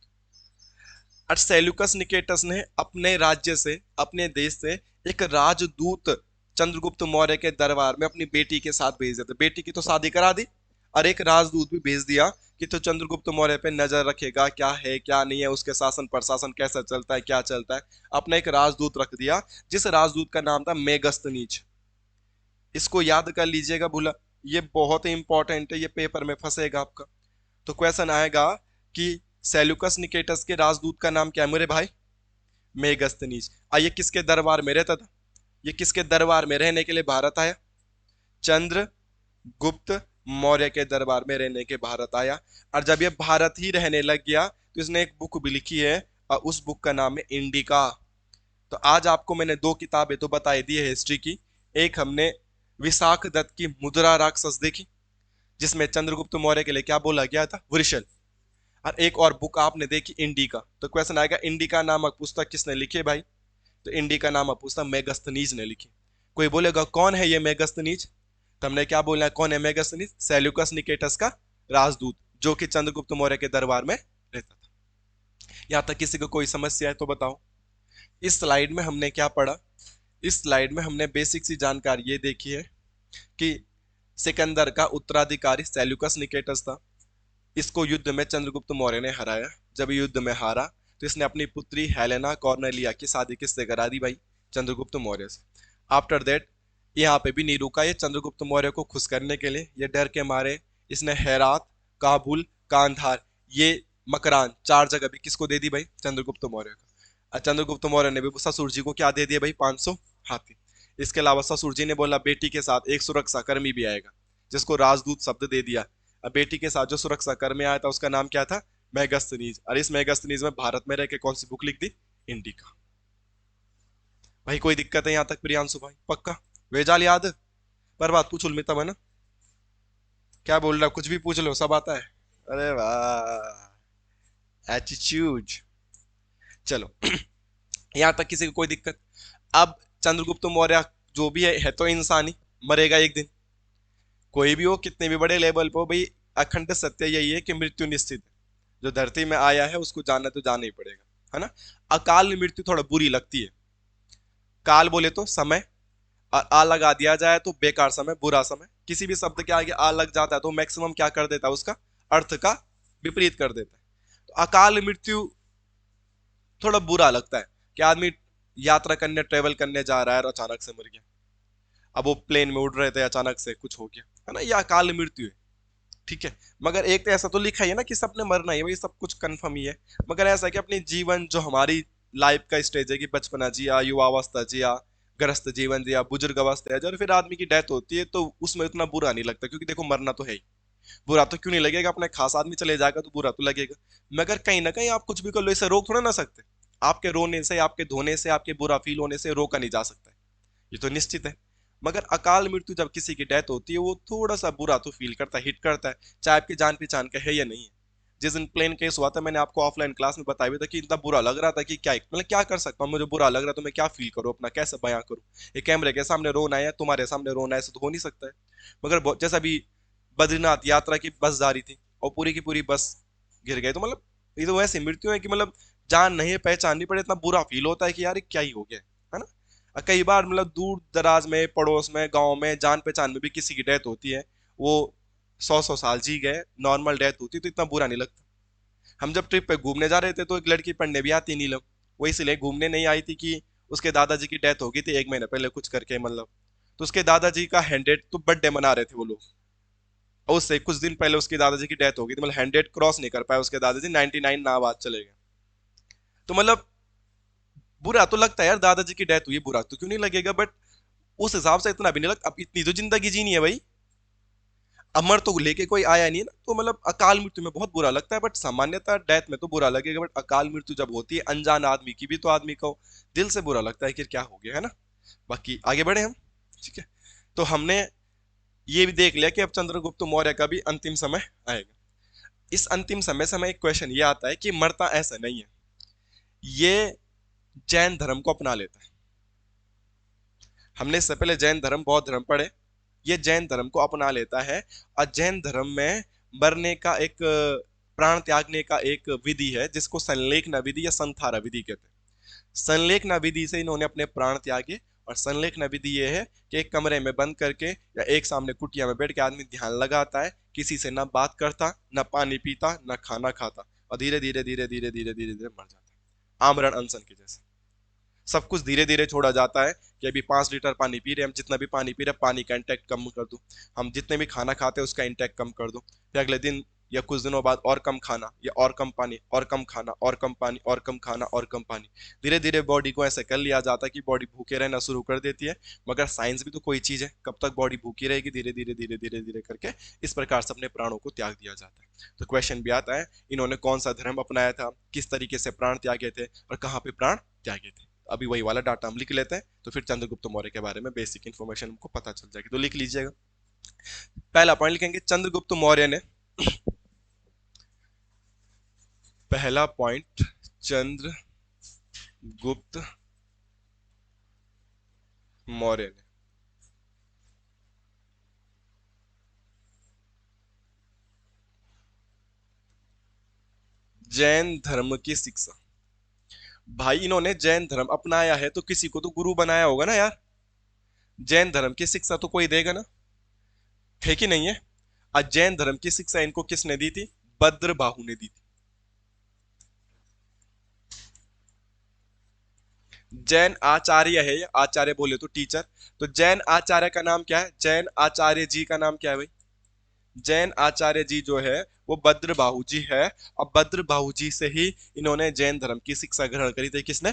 और सेल्यूकस निकेटस ने अपने राज्य से, अपने देश से एक राजदूत चंद्रगुप्त मौर्य के दरबार में अपनी बेटी के साथ भेज दिया था। बेटी की तो शादी करा दी, और एक राजदूत भी भेज दिया कि तो चंद्रगुप्त मौर्य पे नजर रखेगा, क्या है क्या नहीं है, उसके शासन प्रशासन कैसा चलता है, क्या चलता है। अपना एक राजदूत रख दिया, जिस राजदूत का नाम था मेगस्तनीज। इसको याद कर लीजिएगा, भूला, ये बहुत ही इंपॉर्टेंट है, ये पेपर में फंसेगा आपका। तो क्वेश्चन आएगा कि सेल्यूकस निकेटस के राजदूत का नाम क्या है मेरे भाई? मेगस्तनीज। ये किसके दरबार में रहता था? ये किसके दरबार में रहने के लिए भारत आया? चंद्र गुप्त मौर्य के दरबार में रहने के भारत आया। और जब ये भारत ही रहने लग गया तो इसने एक बुक भी लिखी है, और उस बुक का नाम है इंडिका। तो आज आपको मैंने 2 किताबें तो बताई दी है हिस्ट्री की। एक हमने विशाख दत्त की मुद्रा राक्षस देखी, जिसमें चंद्रगुप्त मौर्य के लिए क्या बोला गया था? वृषल। और एक और बुक आपने देखी इंडिका। तो क्वेश्चन आएगा इंडिका नामक पुस्तक किसने लिखी है भाई? तो इंडिका नामक पुस्तक मेगस्थनीज ने लिखी। कोई बोलेगा कौन है ये मेगस्थनीज? तो हमने क्या बोला है, कौन है मेगस्थनीज? सेल्यूकस निकेटस का राजदूत, जो कि चंद्रगुप्त मौर्य के दरबार में रहता था। यहां तक किसी को कोई समस्या है तो बताओ। इस स्लाइड में हमने क्या पढ़ा? इस स्लाइड में हमने बेसिक सी जानकारी ये देखी है कि सिकंदर का उत्तराधिकारी सेल्यूकस निकेटस था। इसको युद्ध में चंद्रगुप्त मौर्य ने हराया। जब युद्ध में हारा तो इसने अपनी पुत्री हेलेना कॉर्नेलिया की शादी किससे करा दी भाई? चंद्रगुप्त मौर्य से। आफ्टर दैट यहाँ पे भी नहीं रुका ये, चंद्रगुप्त मौर्य को खुश करने के लिए, ये डर के मारे इसने हेरात, काबुल, कांधार, ये मकरान 4 जगह भी किसको दे दी भाई? चंद्रगुप्त मौर्य को। और चंद्रगुप्त मौर्य ने भी ससुर जी को क्या दे दिया भाई? 500 हाथी। इसके अलावा ससुर जी ने बोला बेटी के साथ एक सुरक्षा कर्मी भी आएगा, जिसको राजदूत शब्द दे दिया। अब बेटी के साथ जो सुरक्षा कर्मी आया था उसका नाम क्या था? मेगस्थनीज। और इस मेगस्थनीज में भारत में रह के कौन सी बुक लिख दी? इंडिका। भाई कोई दिक्कत है यहाँ तक प्रियांशु भाई? पक्का वेजाल याद? पर बात पूछ उलमिता है ना, क्या बोल रहा? कुछ भी पूछ लो, सब आता है। अरे वाह, एटीट्यूड। चलो यहाँ तक किसी को कोई दिक्कत? अब चंद्रगुप्त मौर्य जो भी है तो इंसान ही, मरेगा एक दिन। कोई भी हो, कितने भी बड़े लेवल पे हो भाई, अखंड सत्य यही है कि मृत्यु निश्चित है। जो धरती में आया है उसको जानना तो जाना ही पड़ेगा, है ना। अकाल मृत्यु थोड़ा बुरी लगती है। काल बोले तो समय, और आ लगा दिया जाए तो बेकार समय, बुरा समय। किसी भी शब्द के आगे आ लग जाता है तो मैक्सिमम क्या कर देता है? उसका अर्थ का विपरीत कर देता है। तो अकाल मृत्यु थोड़ा बुरा लगता है कि आदमी यात्रा करने, ट्रेवल करने जा रहा है और अचानक से मर गया। अब वो प्लेन में उड़ रहे थे, अचानक से कुछ हो गया, है ना, यह अकाल मृत्यु है। ठीक है, मगर एक तो ऐसा तो लिखा ही है ना कि सबने मरना ही है, वही सब कुछ कंफर्म ही है। मगर ऐसा है कि अपनी जीवन, जो हमारी लाइफ का स्टेज है कि बचपना जिया, युवावस्था जिया, ग्रस्त जीवन जिया, बुजुर्ग अवस्था है, जब फिर आदमी की डेथ होती है तो उसमें उतना बुरा नहीं लगता, क्योंकि देखो मरना तो है ही। बुरा तो क्यों नहीं लगेगा? अपने खास आदमी चले जाएगा तो बुरा तो लगेगा। मगर कहीं ना कहीं आप कुछ भी कर लो, इसे रोक थोड़ा ना सकते। आपके रोने से, आपके धोने से, आपके बुरा फील होने से रोका नहीं जा सकता है, ये तो निश्चित है। मगर अकाल मृत्यु जब किसी की डेथ होती है, वो थोड़ा सा बुरा तो फील करता है, हिट करता है, चाहे आपकी जान पहचान का है या नहीं है। जिस दिन प्लेन केस हुआ था, मैंने आपको ऑफलाइन क्लास में बताया था कि इतना बुरा लग रहा था कि क्या, मतलब क्या कर सकता हूँ, मुझे बुरा लग रहा है तो मैं क्या फील करूँ, अपना कैसे बयां करूँ। एक कैमरे के सामने रोना है, तुम्हारे सामने रोना है, ऐसा तो हो नहीं सकता है। मगर जैसा भी बद्रीनाथ यात्रा की बस जा रही थी और पूरी की पूरी बस गिर गई, तो मतलब ये तो वैसे मृत्यु है कि मतलब जान नहीं है, पहचान नहीं पड़े, इतना बुरा फील होता है कि यार क्या ही हो गया, है ना। और कई बार मतलब दूर दराज में, पड़ोस में, गांव में, जान पहचान में भी किसी की डेथ होती है, वो 100 100 साल जी गए, नॉर्मल डेथ होती है तो इतना बुरा नहीं लगता। हम जब ट्रिप पे घूमने जा रहे थे तो एक लड़की पढ़ने भी आती नीलम, वो इसलिए घूमने नहीं आई थी कि उसके दादाजी की डेथ हो गई थी 1 महीने पहले कुछ करके, मतलब तो उसके दादाजी का 100 तो बर्थडे मना रहे थे वो लोग, और उससे कुछ दिन पहले उसके दादाजी की डेथ हो गई थी, मतलब 100 क्रॉस नहीं कर पाए उसके दादाजी, 99 ना बाद चले गए। तो मतलब बुरा तो लगता है यार, दादाजी की डेथ हुई, बुरा तो क्यों नहीं लगेगा, बट उस हिसाब से इतना भी नहीं लगता, अब इतनी तो जिंदगी जीनी है भाई, अमर तो लेके कोई आया नहीं है ना, तो मतलब अकाल मृत्यु में बहुत बुरा लगता है, बट सामान्यतः डेथ में तो बुरा लगेगा, बट अकाल मृत्यु जब होती है अनजान आदमी की भी, तो आदमी को दिल से बुरा लगता है कि क्या हो गया, है ना। बाकी आगे बढ़े हम, ठीक है। तो हमने ये भी देख लिया कि अब चंद्रगुप्त मौर्य का भी अंतिम समय आएगा। इस अंतिम समय से हमें एक क्वेश्चन ये आता है कि मरता ऐसा नहीं है, ये जैन धर्म को अपना लेता है। हमने इससे पहले जैन धर्म बौद्ध धर्म पढ़े, ये जैन धर्म को अपना लेता है, और जैन धर्म में मरने का एक प्राण त्यागने का एक विधि है जिसको संलेखना विधि या संथारा विधि कहते हैं। संलेखना विधि से इन्होंने अपने प्राण त्यागे, और संलेखना विधि ये है कि एक कमरे में बंद करके या एक सामने कुटिया में बैठ के आदमी ध्यान लगाता है, किसी से ना बात करता, ना पानी पीता, ना खाना खाता, और धीरे धीरे धीरे धीरे धीरे धीरे धीरे मर जाता है, आमरण अनशन के जैसे। सब कुछ धीरे धीरे छोड़ा जाता है कि अभी 5 लीटर पानी पी रहे हैं, हम जितना भी पानी पी रहे हैं पानी का इंटेक कम कर दो, हम जितने भी खाना खाते हैं उसका इंटेक कम कर दो, फिर अगले दिन या कुछ दिनों बाद और कम खाना या और कम पानी, और कम खाना और कम पानी और कम खाना और कम पानी। धीरे धीरे बॉडी को ऐसे कर लिया जाता है कि बॉडी भूखे रहना शुरू कर देती है, मगर साइंस भी तो कोई चीज है, कब तक बॉडी भूखी रहेगी, धीरे धीरे धीरे धीरे धीरे करके इस प्रकार से अपने प्राणों को त्याग दिया जाता है। तो क्वेश्चन भी आता है, इन्होंने कौन सा धर्म अपनाया था, किस तरीके से प्राण त्यागे थे, और कहाँ पे प्राण त्यागे थे। अभी वही वाला डाटा हम लिख लेते हैं, तो फिर चंद्रगुप्त मौर्य के बारे में बेसिक इन्फॉर्मेशन हमको पता चल जाएगी, तो लिख लीजिएगा। पहला पॉइंट लिखेंगे, चंद्रगुप्त मौर्य ने, पहला पॉइंट, चंद्रगुप्त मौर्य ने जैन धर्म की शिक्षा। भाई इन्होंने जैन धर्म अपनाया है तो किसी को तो गुरु बनाया होगा ना यार, जैन धर्म की शिक्षा तो कोई देगा ना, है कि नहीं है। आज जैन धर्म की शिक्षा इनको किसने दी थी, भद्रबाहु ने दी थी। जैन आचार्य है, आचार्य बोले तो टीचर, तो जैन आचार्य का नाम क्या है, जैन आचार्य जी का नाम क्या है भाई, जैन आचार्य जी जो है वो भद्रबाहु जी है, और भद्रबाहु जी से ही इन्होंने जैन धर्म की शिक्षा ग्रहण करी थी, किसने,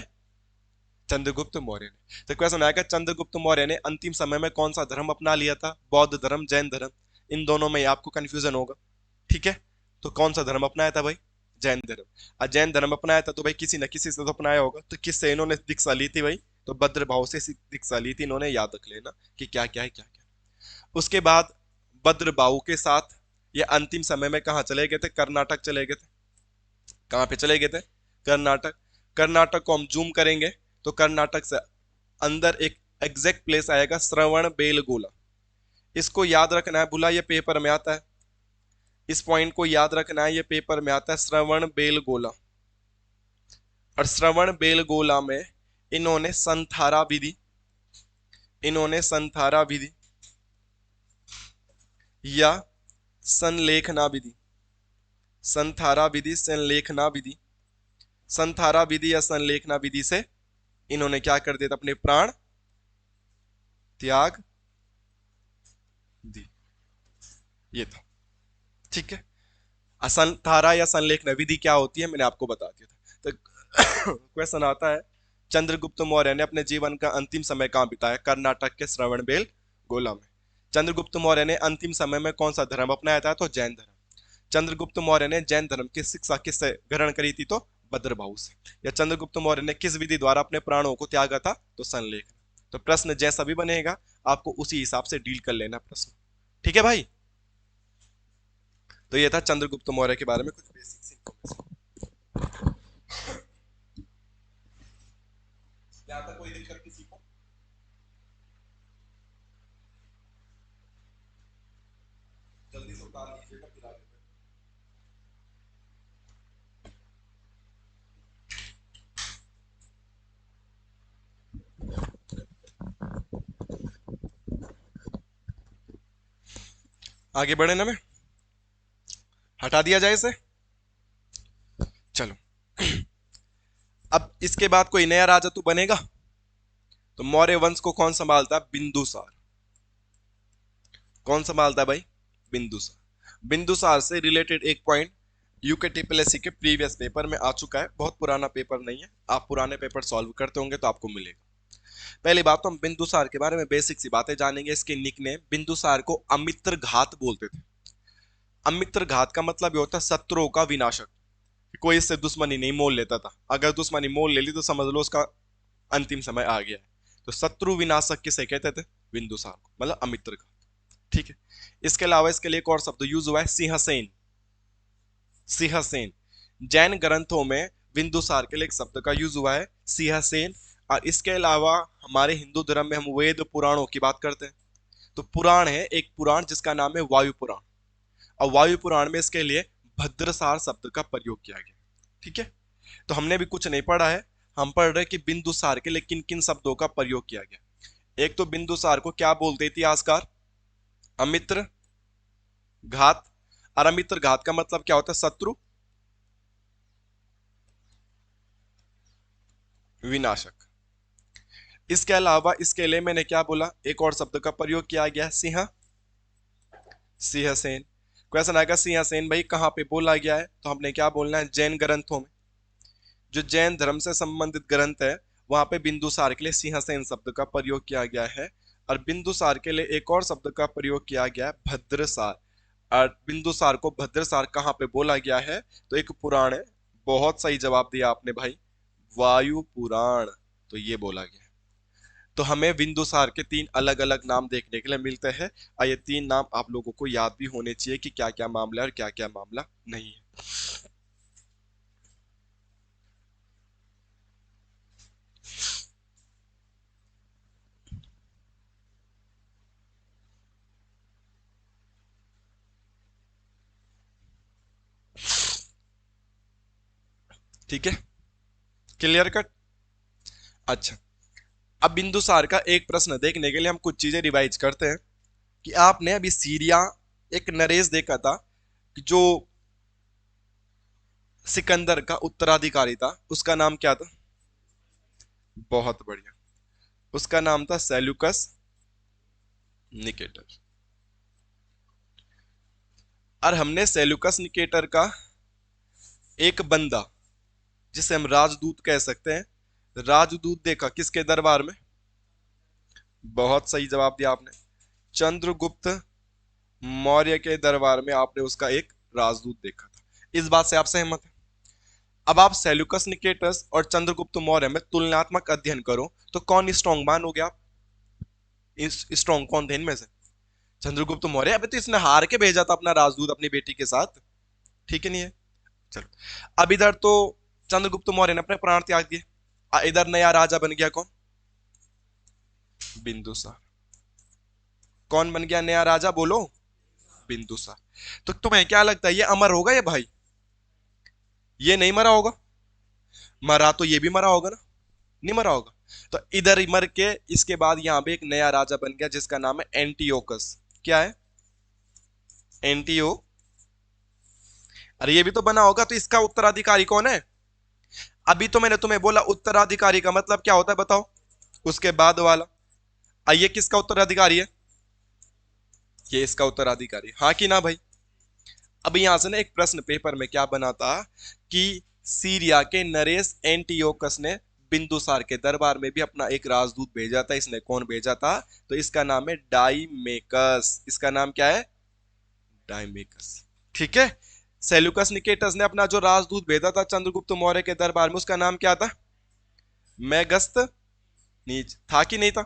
चंद्रगुप्त मौर्य ने। तो क्वेश्चन आएगा, चंद्रगुप्त मौर्य ने अंतिम समय में कौन सा धर्म अपना लिया था, बौद्ध धर्म, जैन धर्म, इन दोनों में आपको कंफ्यूजन होगा, ठीक है। तो कौन सा धर्म अपनाया था भाई, जैन धर्म। और जैन धर्म अपनाया था तो भाई किसी न किसी से तो अपनाया होगा, तो किससे इन्होंने दीक्षा ली थी भाई, तो भद्रभाव से दीक्षा ली थी इन्होंने, याद रख लेना कि क्या क्या है क्या क्या। उसके बाद भद्रबाहु के साथ ये अंतिम समय में कहाँ चले गए थे, कर्नाटक चले गए थे। कहाँ पे चले गए थे, कर्नाटक। कर्नाटक को हम जूम करेंगे तो कर्नाटक से अंदर एक एग्जैक्ट प्लेस आएगा, श्रवण बेलगोला। इसको याद रखना है, बुला ये पेपर में आता है, इस पॉइंट को याद रखना है, ये पेपर में आता है, श्रवण बेलगोला। और श्रवण बेलगोला में इन्होंने संथारा विधि, इन्होंने संथारा विधि या संलेखना विधि, संथारा विधि, संलेखना विधि, संथारा विधि या संलेखना विधि से इन्होंने क्या कर दिया था, अपने प्राण त्याग दी, ये था, ठीक है। असंथारा या संलेखना विधि क्या होती है मैंने आपको बता दिया था। तो क्वेश्चन आता है, चंद्रगुप्त मौर्य ने अपने जीवन का अंतिम समय कहाँ बिताया, कर्नाटक के श्रवणबेल गोला में। चंद्रगुप्त मौर्य ने अंतिम समय में कौन सा धर्म अपनाया था, तो जैन धर्म। चंद्रगुप्त मौर्य ने जैन धर्म की शिक्षा किससे ग्रहण करी थी, तो भद्रभाव से। या चंद्रगुप्त मौर्य ने किस विधि द्वारा अपने प्राणों को त्यागा था, तो संलेखन। तो प्रश्न जैसा भी बनेगा आपको उसी हिसाब से डील कर लेना प्रश्न, ठीक है भाई। तो ये था चंद्रगुप्त मौर्य के बारे में कुछ बेसिक इन्फॉर्मेशन। यहाँ तक कोई दिक्कत किसी को, जल्दी से उतार लीजिएगा फिर आगे आगे बढ़े ना, मैं हटा दिया जाए इसे। चलो अब इसके बाद कोई नया राजा तो बनेगा, तो मौर्य वंश को कौन संभालता? बिंदुसार। कौन संभालता है भाई? बिंदुसार। बिंदुसार से रिलेटेड एक पॉइंट यूके के प्रीवियस पेपर में आ चुका है, बहुत पुराना पेपर नहीं है, आप पुराने पेपर सॉल्व करते होंगे तो आपको मिलेगा। पहली बात तो हम बिंदुसार के बारे में बेसिक सी बातें जानेंगे। इसके निकनेम, बिंदुसार को अमित्र घात बोलते थे। अमित्र घात का मतलब ये होता है शत्रुओं का विनाशक, कोई इससे दुश्मनी नहीं मोल लेता था, अगर दुश्मनी मोल ले ली तो समझ लो उसका अंतिम समय आ गया है। तो शत्रु विनाशक किसे कहते थे? बिंदुसार को, मतलब अमित्र घात। ठीक है, इसके अलावा इसके लिए एक और शब्द यूज हुआ है, सिंहसेन। सिंहसेन, जैन ग्रंथों में बिंदुसार के लिए एक शब्द का यूज हुआ है, सिंहसेन। और इसके अलावा हमारे हिंदू धर्म में हम वेद पुराणों की बात करते हैं, तो पुराण है एक पुराण जिसका नाम है वायु पुराण, और वायु पुराण में इसके लिए भद्रसार शब्द का प्रयोग किया गया। ठीक है, तो हमने भी कुछ नहीं पढ़ा है, हम पढ़ रहे कि बिंदुसार के लिए किन किन शब्दों का प्रयोग किया गया। एक तो बिंदुसार को क्या बोलते इतिहासकार? अमित्र घात। और अमित्र घात का मतलब क्या होता है? शत्रु विनाशक। इसके अलावा इसके लिए मैंने क्या बोला, एक और शब्द का प्रयोग किया गया, सिंह, सिंहसेन। क्वेश्चन आएगा सिंहसेन भाई कहां पे बोला गया है, तो हमने क्या बोलना है? जैन ग्रंथों में, जो जैन धर्म से संबंधित ग्रंथ है वहां पे बिंदुसार के लिए सिंहसेन शब्द का प्रयोग किया गया है। और बिंदुसार के लिए एक और शब्द का प्रयोग किया गया है, भद्रसार। और बिंदुसार को भद्रसार कहाँ पे बोला गया है? तो एक पुराण है, बहुत सही जवाब दिया आपने भाई, वायु पुराण, तो ये बोला गया है। तो हमें बिंदुसार के तीन अलग अलग नाम देखने के लिए मिलते हैं, और ये तीन नाम आप लोगों को याद भी होने चाहिए कि क्या क्या मामला है और क्या क्या मामला नहीं है। ठीक है, क्लियर कट। अच्छा, अब बिंदुसार का एक प्रश्न देखने के लिए हम कुछ चीजें रिवाइज करते हैं कि आपने अभी सीरिया एक नरेश देखा था कि जो सिकंदर का उत्तराधिकारी था, उसका नाम क्या था? बहुत बढ़िया, उसका नाम था सेल्यूकस निकेटर। और हमने सेल्यूकस निकेटर का एक बंदा जिसे हम राजदूत कह सकते हैं, राजदूत देखा किसके दरबार में? बहुत सही जवाब दिया आपने, चंद्रगुप्त मौर्य के दरबार में आपने उसका एक राजदूत देखा था। इस बात से आप सहमत हैं? अब आप सेल्यूकस निकेटस और चंद्रगुप्त मौर्य में तुलनात्मक अध्ययन करो तो कौन स्ट्रॉन्ग मानोगे आप? स्ट्रॉन्ग कौन थे इनमें से? चंद्रगुप्त मौर्य, अभी तो इसने हार के भेजा था अपना राजदूत अपनी बेटी के साथ, ठीक है नहीं है? चलो, अब इधर तो चंद्रगुप्त मौर्य ने अपने प्राण त्याग दिए, इधर नया राजा बन गया कौन? बिंदुसार। कौन बन गया नया राजा बोलो? बिंदुसार। तो तुम्हें क्या लगता है ये अमर होगा ये भाई? ये नहीं मरा होगा? मरा तो ये भी मरा होगा ना? नहीं मरा होगा। तो इधर मर के इसके बाद यहां पे एक नया राजा बन गया जिसका नाम है एंटियोकस। क्या है? एंटियो। अरे ये भी तो बना होगा, तो इसका उत्तराधिकारी कौन है? अभी तो मैंने तुम्हें बोला उत्तराधिकारी का मतलब क्या होता है बताओ? उसके बाद वाला। ये किसका उत्तराधिकारी है? ये इसका उत्तराधिकारी, हाँ कि ना भाई? अब यहां से ना एक प्रश्न पेपर में क्या बना था कि सीरिया के नरेश एंटियोकस ने बिंदुसार के दरबार में भी अपना एक राजदूत भेजा था। इसने कौन भेजा था? तो इसका नाम है डाइमेकस। इसका नाम क्या है? डाइमेकस। ठीक है, सेल्यूकस निकेटस ने अपना जो राजदूत भेजा था चंद्रगुप्त मौर्य के दरबार में, उसका नाम क्या था? मैगस्त नीच था कि नहीं था?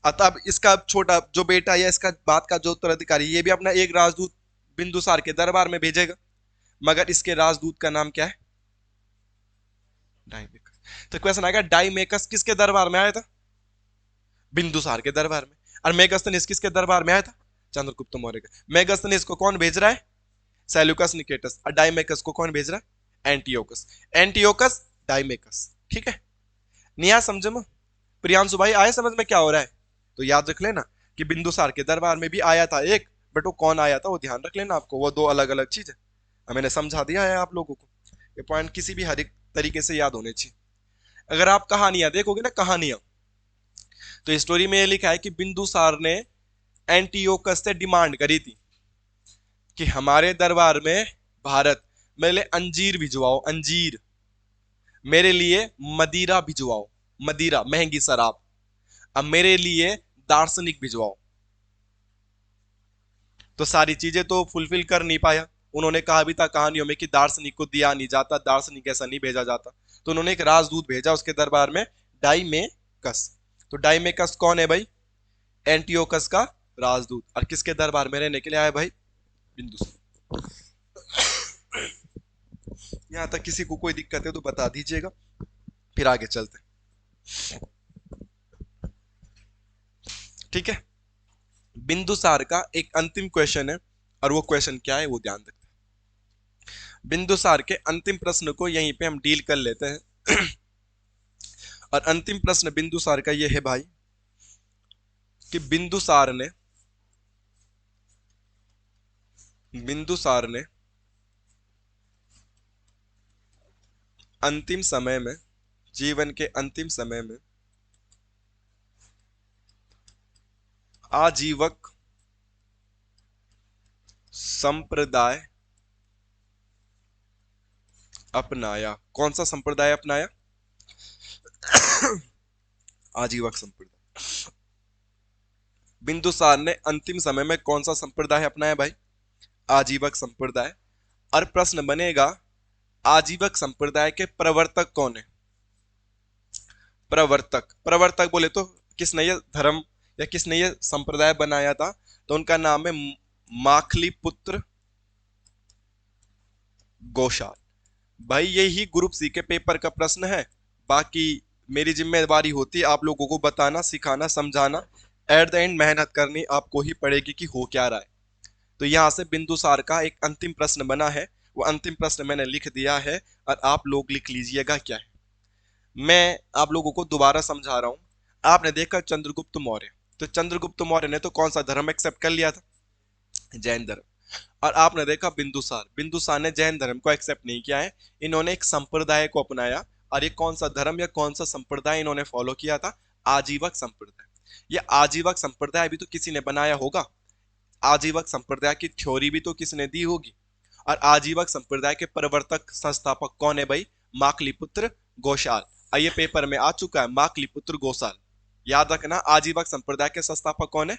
अतः अब इसका छोटा जो बेटा या इसका बात का जो उत्तराधिकारी, ये भी अपना एक राजदूत बिंदुसार के दरबार में भेजेगा, मगर इसके राजदूत का नाम क्या है? डाइमेकस। तो क्वेश्चन आएगा डाइमेकस किसके दरबार में आया था? बिंदुसार के दरबार में। और मेगस्तनीस किसके दरबार में आया था? चंद्रगुप्त मौर्य का। मेगस्तनीस को कौन भेज रहा है? सेल्यूकस निकेटस। और डाइमेकस को कौन भेज रहा है? एंटियोकस। एंटियोकस, डाइमेकस। ठीक है, नहीं समझ में? प्रियांशु भाई आए समझ में क्या हो रहा है? तो याद रख लेना कि बिंदुसार के दरबार में भी आया था एक, बट वो कौन आया था वो ध्यान रख लेना आपको, वो दो अलग अलग चीज है। मैंने समझा दिया है आप लोगों को, ये पॉइंट किसी भी हर एक तरीके से याद होने चाहिए। अगर आप कहानियां देखोगे ना, कहानियां, तो स्टोरी में ये लिखा है कि बिंदुसार ने एंटियोकस से डिमांड करी थी कि हमारे दरबार में भारत मेरे लिए अंजीर भिजवाओ, अंजीर, मेरे लिए मदिरा भिजवाओ, मदिरा महंगी शराब, अब मेरे लिए दार्शनिक भिजवाओ। तो सारी चीजें तो फुलफिल कर नहीं पाया। उन्होंने कहा भी था कहानियों में कि दार्शनिक को दिया नहीं जाता, दार्शनिक ऐसा नहीं भेजा जाता। तो उन्होंने एक राजदूत भेजा उसके दरबार में, डाइमेकस। तो डाइमेकस कौन है भाई? एंटियोकस का राजदूत। और किसके दरबार में रहने के लिए आया भाई? बिंदुसार। यहां तक किसी को कोई दिक्कत है तो बता दीजिएगा, फिर आगे चलते। ठीक है, बिंदुसार का एक अंतिम क्वेश्चन है, और वो क्वेश्चन क्या है वो ध्यान रखते हैं। बिंदुसार के अंतिम प्रश्न को यहीं पे हम डील कर लेते हैं। और अंतिम प्रश्न बिंदुसार का ये है भाई कि बिंदुसार ने अंतिम समय में, जीवन के अंतिम समय में आजीवक संप्रदाय अपनाया। कौन सा संप्रदाय अपनाया? आजीवक संप्रदाय। बिंदुसार ने अंतिम समय में कौन सा संप्रदाय अपनाया भाई? आजीवक संप्रदाय। और प्रश्न बनेगा, आजीवक संप्रदाय के प्रवर्तक कौन है? प्रवर्तक, प्रवर्तक बोले तो किसने ये धर्म या किसने ये संप्रदाय बनाया था? तो उनका नाम है माखली पुत्र गोशाल। भाई यही ग्रुप सी के पेपर का प्रश्न है। बाकी मेरी जिम्मेदारी होती है आप लोगों को बताना, सिखाना, समझाना। एट द एंड मेहनत करनी आपको ही पड़ेगी कि हो क्या रहा है। तो यहां से बिंदुसार का एक अंतिम प्रश्न बना है, वो अंतिम प्रश्न मैंने लिख दिया है, और आप लोग लिख लीजिएगा क्या है। मैं आप लोगों को दोबारा समझा रहा हूं। आपने देखा चंद्रगुप्त मौर्य, तो चंद्रगुप्त मौर्य ने तो कौन सा धर्म एक्सेप्ट कर लिया था? जैन धर्म। और आपने देखा बिंदुसार, बिंदुसार ने जैन धर्म को एक्सेप्ट नहीं किया है, इन्होंने एक संप्रदाय को अपनाया। और ये कौन सा धर्म या कौन सा संप्रदाय इन्होंने फॉलो किया था? आजीवक संप्रदाय। ये आजीवक संप्रदाय भी तो किसी ने बनाया होगा, आजीवक संप्रदाय की थ्योरी भी तो किसने दी होगी। और आजीवक संप्रदाय के प्रवर्तक संस्थापक कौन है भाई? माकलीपुत्र गोशाल। ये पेपर में आ चुका है, माकलीपुत्र गोशाल। याद रखना, आजीवक संप्रदाय के संस्थापक कौन है?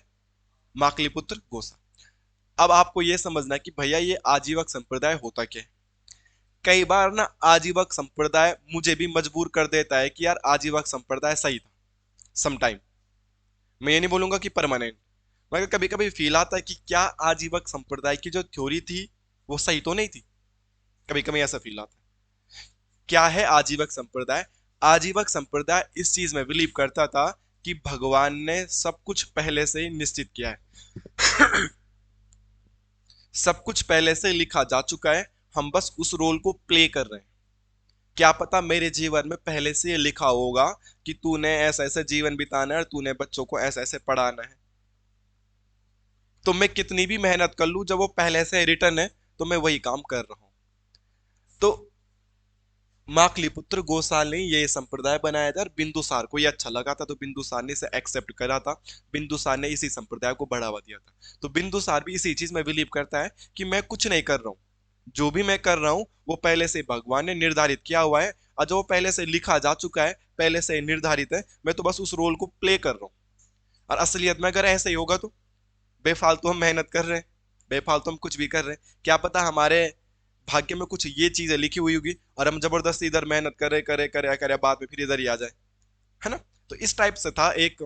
माकलीपुत्र गोशाल। अब आपको यह समझना है कि भैया ये आजीवक संप्रदाय होता क्या है। कई बार ना आजीवक संप्रदाय मुझे भी मजबूर कर देता है कि यार आजीवक संप्रदाय सही था समटाइम। मैं ये नहीं बोलूंगा कि परमानेंट, मगर कभी कभी फील आता है कि क्या आजीवक संप्रदाय की जो थ्योरी थी वो सही तो नहीं थी। कभी कभी ऐसा फील आता है। क्या है आजीवक संप्रदाय? आजीवक संप्रदाय इस चीज में बिलीव करता था कि भगवान ने सब कुछ पहले से ही निश्चित किया है। सब कुछ पहले से लिखा जा चुका है, हम बस उस रोल को प्ले कर रहे हैं। क्या पता मेरे जीवन में पहले से ये लिखा होगा कि तूने ऐसा ऐसा जीवन बिताना है और तूने बच्चों को ऐसा ऐसे पढ़ाना है। तो मैं कितनी भी मेहनत कर लूं, जब वो पहले से रिटर्न है तो मैं वही काम कर रहा हूं। तो माकलीपुत्र गोसाल ने ये संप्रदाय बनाया था और बिंदुसार को ये अच्छा लगा था, तो बिंदुसार ने इसे एक्सेप्ट करा था। बिंदुसार ने इसी संप्रदाय को बढ़ावा दिया था। तो बिंदुसार भी इसी चीज में बिलीव करता है कि मैं कुछ नहीं कर रहा हूं, जो भी मैं कर रहा हूं वो पहले से भगवान ने निर्धारित किया हुआ है, और जो पहले से लिखा जा चुका है, पहले से निर्धारित है, मैं तो बस उस रोल को प्ले कर रहा हूँ। और असलियत में अगर ऐसे ही होगा तो बेफालतू हम मेहनत कर रहे हैं, बेफालतू हम कुछ भी कर रहे हैं। क्या पता हमारे भाग्य में कुछ ये चीजें लिखी हुई होगी और हम जबरदस्ती इधर मेहनत करे करे करे करे, बाद में फिर इधर ही आ जाए, है ना। तो इस टाइप से था एक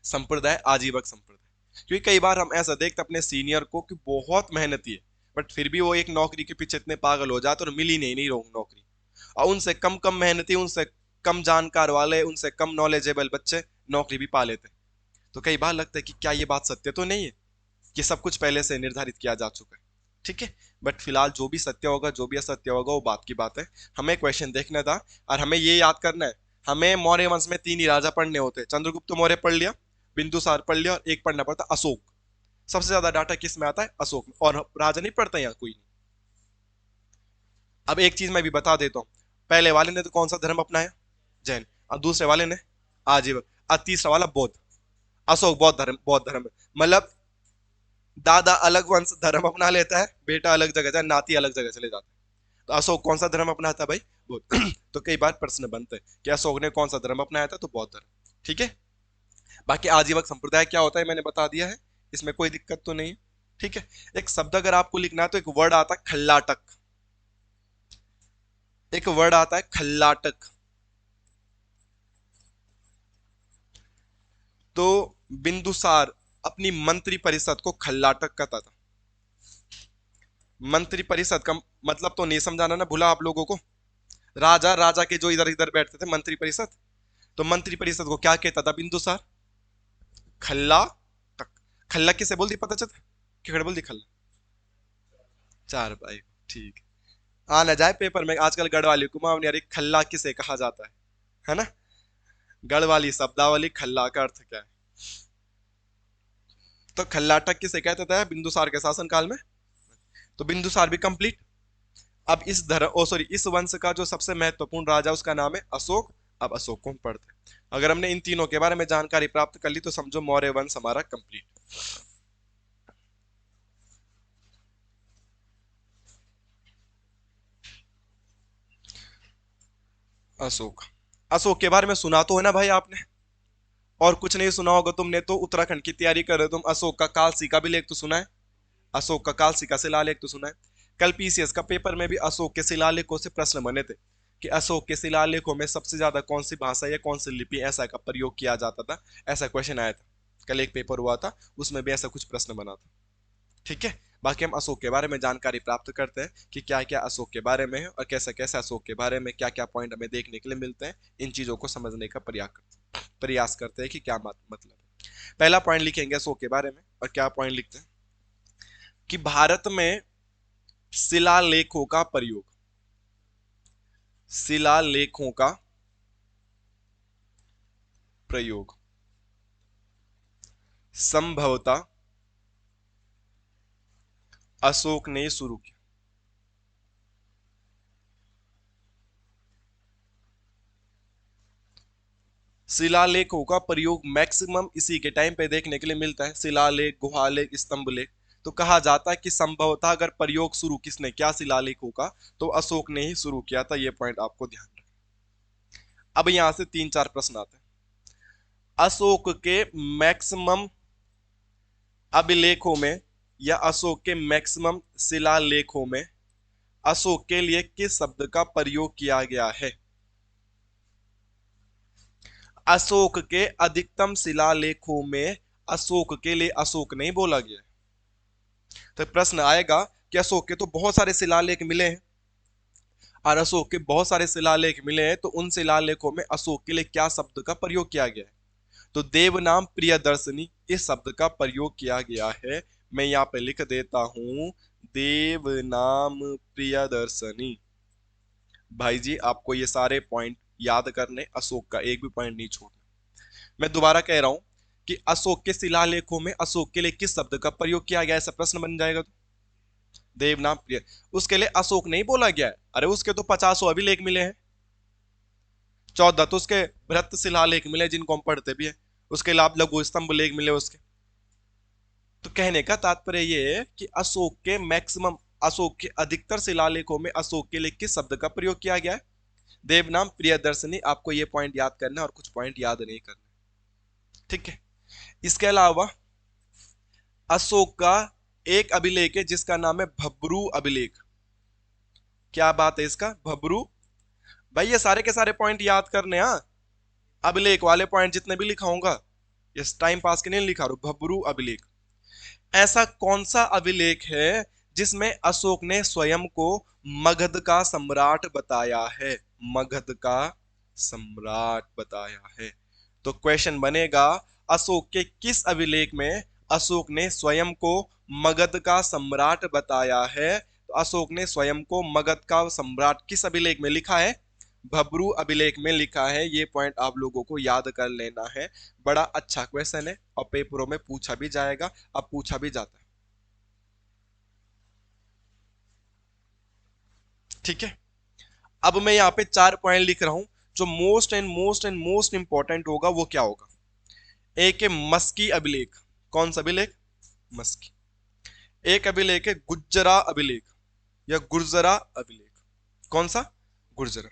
संप्रदाय, आजीवक संप्रदाय। क्योंकि कई बार हम ऐसा देखते अपने सीनियर को कि बहुत मेहनती है, बट फिर भी वो एक नौकरी के पीछे इतने पागल हो जाते और मिल ही नहीं रही नौकरी। और उनसे कम कम मेहनती, उनसे कम जानकार वाले, उनसे कम नॉलेजेबल बच्चे नौकरी भी पा लेते। तो कई बार लगता है कि क्या ये बात सत्य तो नहीं है कि सब कुछ पहले से निर्धारित किया जा चुका है। ठीक है, बट फिलहाल जो भी सत्य होगा, जो भी असत्य होगा, वो बात की बात है। हमें क्वेश्चन देखना था और हमें ये याद करना है, हमें मौर्य वंश में 3 ही राजा पढ़ने होते हैं। चंद्रगुप्त मौर्य पढ़ लिया, बिंदुसार पढ़ लिया, और एक पढ़ना पड़ता अशोक। सबसे ज्यादा डाटा किस में आता है? अशोक में। और राजा नहीं पढ़ता यहाँ कोई नहीं। अब एक चीज मैं भी बता देता हूँ, पहले वाले ने तो कौन सा धर्म अपनाया? जैन। और दूसरे वाले ने आजीवन। और तीसरा वाला बौद्ध। अशोक बौद्ध धर्म। मतलब दादा अलग वंश धर्म अपना लेता है, बेटा अलग जगह जाए, नाती अलग जगह चले जाते हैं। तो अशोक कौन सा धर्म अपनाता है भाई? बौद्ध। तो कई बार प्रश्न बनते हैं कि अशोक ने कौन सा धर्म अपनाया था, तो बौद्ध धर्म। ठीक है। बाकी आजीवक संप्रदाय क्या होता है मैंने बता दिया है, इसमें कोई दिक्कत तो नहीं है। ठीक है। एक शब्द अगर आपको लिखना है तो एक वर्ड आता है खल्लाटक। एक वर्ड आता है खल्लाटक। तो बिंदुसार अपनी मंत्री परिषद को खल्लाटक कहता था। मंत्री परिषद का मतलब तो नहीं समझाना ना, भूला आप लोगों को? राजा, राजा के जो इधर इधर बैठते थे, मंत्री परिषद। तो मंत्री परिषद को क्या कहता था बिंदुसार? खल्ला टक। खल्ला किसे बोल दी पता चल? केकड़ बोल दी खल्ला? चार भाई। ठीक। आ ना जाए पेपर में आजकल गढ़वाली कुमाऊनी, अरे खल्ला किसे कहा जाता है ना? गढ़वाली शब्दावली खल्ला का अर्थ क्या है? तो खल्लाटक किसे कहते थे बिंदुसार के शासनकाल में? तो बिंदुसार भी कंप्लीट। अब इस धर्म ओ सॉरी इस वंश का जो सबसे महत्वपूर्ण राजा उसका नाम है अशोक। अब अशोक को हम पढ़ते हैं। अगर हमने इन तीनों के बारे में जानकारी प्राप्त कर ली तो समझो मौर्य वंश हमारा कंप्लीट। अशोक। अशोक के बारे में सुना तो है ना भाई आपने? और कुछ नहीं सुना होगा तुमने तो उत्तराखंड की तैयारी कर रहे हो तुम, अशोक का कालसी का भी लेख तो सुना है? अशोक का कालसी का शिलालेख तो सुना है? कल पीसीएस का पेपर में भी अशोक के शिलालेखों से प्रश्न बने थे कि अशोक के शिलालेखों में सबसे ज्यादा कौन सी भाषा या कौन सी लिपि ऐसा का प्रयोग किया जाता था। ऐसा क्वेश्चन आया था, कल एक पेपर हुआ था, उसमें भी ऐसा कुछ प्रश्न बना था। ठीक है। बाकी हम अशोक के बारे में जानकारी प्राप्त करते हैं कि क्या क्या अशोक के बारे में है और कैसे कैसे अशोक के बारे में क्या क्या पॉइंट हमें देखने के लिए मिलते हैं। इन चीजों को समझने का प्रयास करते हैं कि क्या मतलब है। पहला पॉइंट लिखेंगे अशोक के बारे में, और क्या पॉइंट लिखते हैं कि भारत में शिलालेखों का प्रयोग, शिलालेखों का प्रयोग संभवतः अशोक ने शुरू किया। शिलालेखों का प्रयोग मैक्सिमम इसी के टाइम पे देखने के लिए मिलता है, शिलालेख, गुहालेख, स्तंभ लेख। तो कहा जाता है कि संभवतः अगर प्रयोग शुरू किसने किया शिलालेखों का, तो अशोक ने ही शुरू किया था। ये पॉइंट आपको ध्यान रखना। अब यहां से तीन चार प्रश्न आते हैं। अशोक के मैक्सिमम अभिलेखों में या अशोक के मैक्सिमम शिलालेखों में अशोक के लिए किस शब्द का प्रयोग किया गया है? अशोक के अधिकतम शिलालेखों में अशोक के लिए अशोक नहीं बोला गया। तो प्रश्न आएगा कि अशोक के तो बहुत सारे शिलालेख मिले हैं, और अशोक के बहुत सारे शिलालेख मिले हैं, तो उन शिलालेखों में अशोक के लिए क्या शब्द का प्रयोग किया गया है? तो देवनाम प्रियदर्शनी इस शब्द का प्रयोग किया गया है। मैं यहाँ पे लिख देता हूं देवनाम प्रियदर्शनी। भाई जी आपको ये सारे पॉइंट याद करने, अशोक का एक भी पॉइंट नहीं छोड़ना। मैं दोबारा कह रहा हूं कि अशोक के शिलालेखों में अशोक के लिए किस शब्द का प्रयोग किया गया, ऐसा प्रश्न बन जाएगा तो देवनाम प्रिय। उसके लिए अशोक नहीं बोला गया है, अरे उसके तो 50 अभिलेख मिले हैं, 14 तो उसके बृहत शिलालेख मिले जिनको हम पढ़ते भी है, उसके अलावा लघु स्तंभ लेख मिले उसके। तो कहने का तात्पर्य ये है कि अशोक के मैक्सिमम, अशोक के अधिकतर शिलालेखों में अशोक के लिए किस शब्द का प्रयोग किया गया है? देवनाम प्रियदर्शनी। आपको ये पॉइंट याद करना है और कुछ पॉइंट याद नहीं करना। ठीक है। इसके अलावा अशोक का एक अभिलेख है जिसका नाम है भब्रू अभिलेख। क्या बात है इसका? भब्रू। भाई ये सारे के सारे पॉइंट याद करने, हाँ, अभिलेख वाले पॉइंट जितने भी लिखाऊंगा, इस टाइम पास के नहीं लिखा रहा हूं। भब्रू अभिलेख। ऐसा कौन सा अभिलेख है जिसमें अशोक ने स्वयं को मगध का सम्राट बताया है? मगध का सम्राट बताया है। तो क्वेश्चन बनेगा अशोक के किस अभिलेख में अशोक ने स्वयं को मगध का सम्राट बताया है? तो अशोक ने स्वयं को मगध का सम्राट किस अभिलेख में लिखा है? भब्रू अभिलेख में लिखा है। ये पॉइंट आप लोगों को याद कर लेना है। बड़ा अच्छा क्वेश्चन है और पेपरों में पूछा भी जाएगा, अब पूछा भी जाता है। ठीक है, अब मैं यहाँ पे 4 पॉइंट लिख रहा हूं, जो most and most and most important होगा वो क्या होगा। एक है मस्की अभिलेख। कौन सा अभिलेख? मस्की। एक अभिलेख है गुज्जरा अभिलेख या गुर्जरा अभिलेख। कौन सा? गुर्जरा।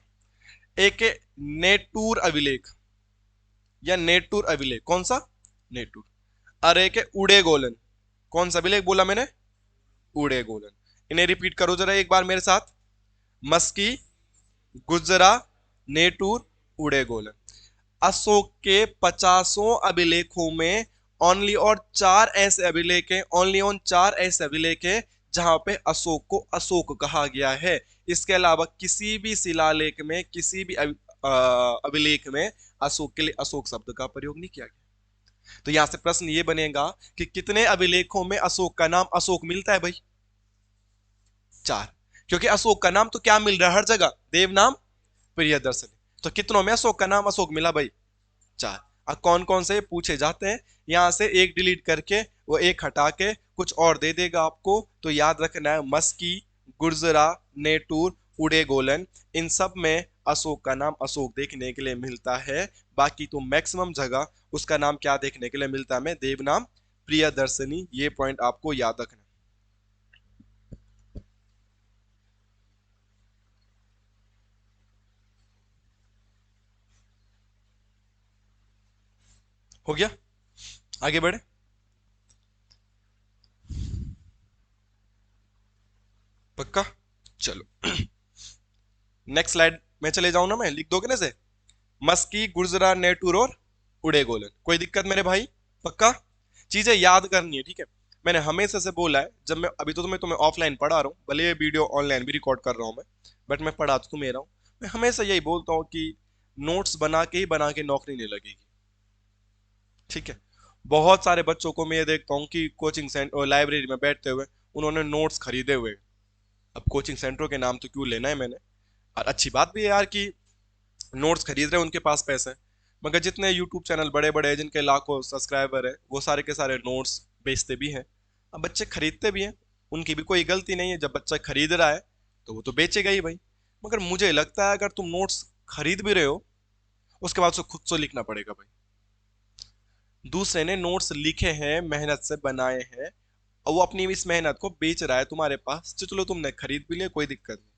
एक है नेटूर अभिलेख या नेटूर अभिलेख। कौन सा? नेटूर। और एक है उड़े गोलन। कौन सा अभिलेख बोला मैंने? उड़े गोलन। इन्हें रिपीट करो जरा एक बार मेरे साथ। मस्की, गुजरा, नेटूर, उड़े गोलन। अशोक के 50 अभिलेखों में ओनली और 4 ऐसे अभिलेख हैं, ओनली ऑन 4 ऐसे अभिलेख हैं जहां पे अशोक को अशोक कहा गया है। इसके अलावा किसी भी शिलालेख में, किसी भी अभिलेख में अशोक के लिए अशोक शब्द का प्रयोग नहीं किया गया। तो यहां से प्रश्न ये बनेगा कि कितने अभिलेखों में अशोक का नाम अशोक मिलता है भाई? 4। क्योंकि अशोक का नाम तो क्या मिल रहा है हर जगह? देव नाम प्रियदर्शनी। तो कितनों में अशोक का नाम अशोक मिला भाई? 4। अब कौन कौन से पूछे जाते हैं, यहां से एक डिलीट करके वो एक हटा के कुछ और दे देगा आपको। तो याद रखना है मस्की, गुर्जरा, नेटूर, उड़े गोलन, इन सब में अशोक का नाम अशोक देखने के लिए मिलता है। बाकी तो मैक्सिमम जगह उसका नाम क्या देखने के लिए मिलता है? हमें देव नाम प्रियदर्शनी। ये पॉइंट आपको याद रखना। हो गया? आगे बढ़े। पक्का? चलो नेक्स्ट स्लाइड में चले जाऊं ना मैं, लिख दोगे ना से? मस्की, गुर्जरा, नेटूर और उड़े गोलन। कोई दिक्कत मेरे भाई? पक्का? चीजें याद करनी है, ठीक है। मैंने हमेशा से बोला है, जब मैं अभी तो तुम्हें ऑफलाइन पढ़ा रहा हूँ, भले ये वीडियो ऑनलाइन भी रिकॉर्ड कर रहा हूँ मैं, बट मैं पढ़ा तो तुम्हें रहा हूँ। मैं हमेशा यही बोलता हूँ कि नोट्स बना के ही बना के नौकरी नहीं लगेगी, ठीक है। बहुत सारे बच्चों को मैं ये देखता हूँ कि कोचिंग सेंटर लाइब्रेरी में बैठते हुए उन्होंने नोट्स खरीदे हुए। अब कोचिंग सेंटरों के नाम तो क्यों लेना है मैंने। और अच्छी बात भी है यार कि नोट्स खरीद रहे हैं, उनके पास पैसे हैं। मगर जितने यूट्यूब चैनल बड़े बड़े हैं जिनके लाखों सब्सक्राइबर है, वो सारे के सारे नोट्स बेचते भी हैं। अब बच्चे खरीदते भी हैं, उनकी भी कोई गलती नहीं है। जब बच्चा खरीद रहा है तो वो तो बेचेगा ही भाई। मगर मुझे लगता है अगर तुम नोट्स खरीद भी रहे हो, उसके बाद उसे खुद से लिखना पड़ेगा भाई। दूसरे ने नोट्स लिखे हैं, मेहनत से बनाए हैं, और वो अपनी इस मेहनत को बेच रहा है तुम्हारे पास। तो चलो तुमने खरीद भी लिया, कोई दिक्कत नहीं।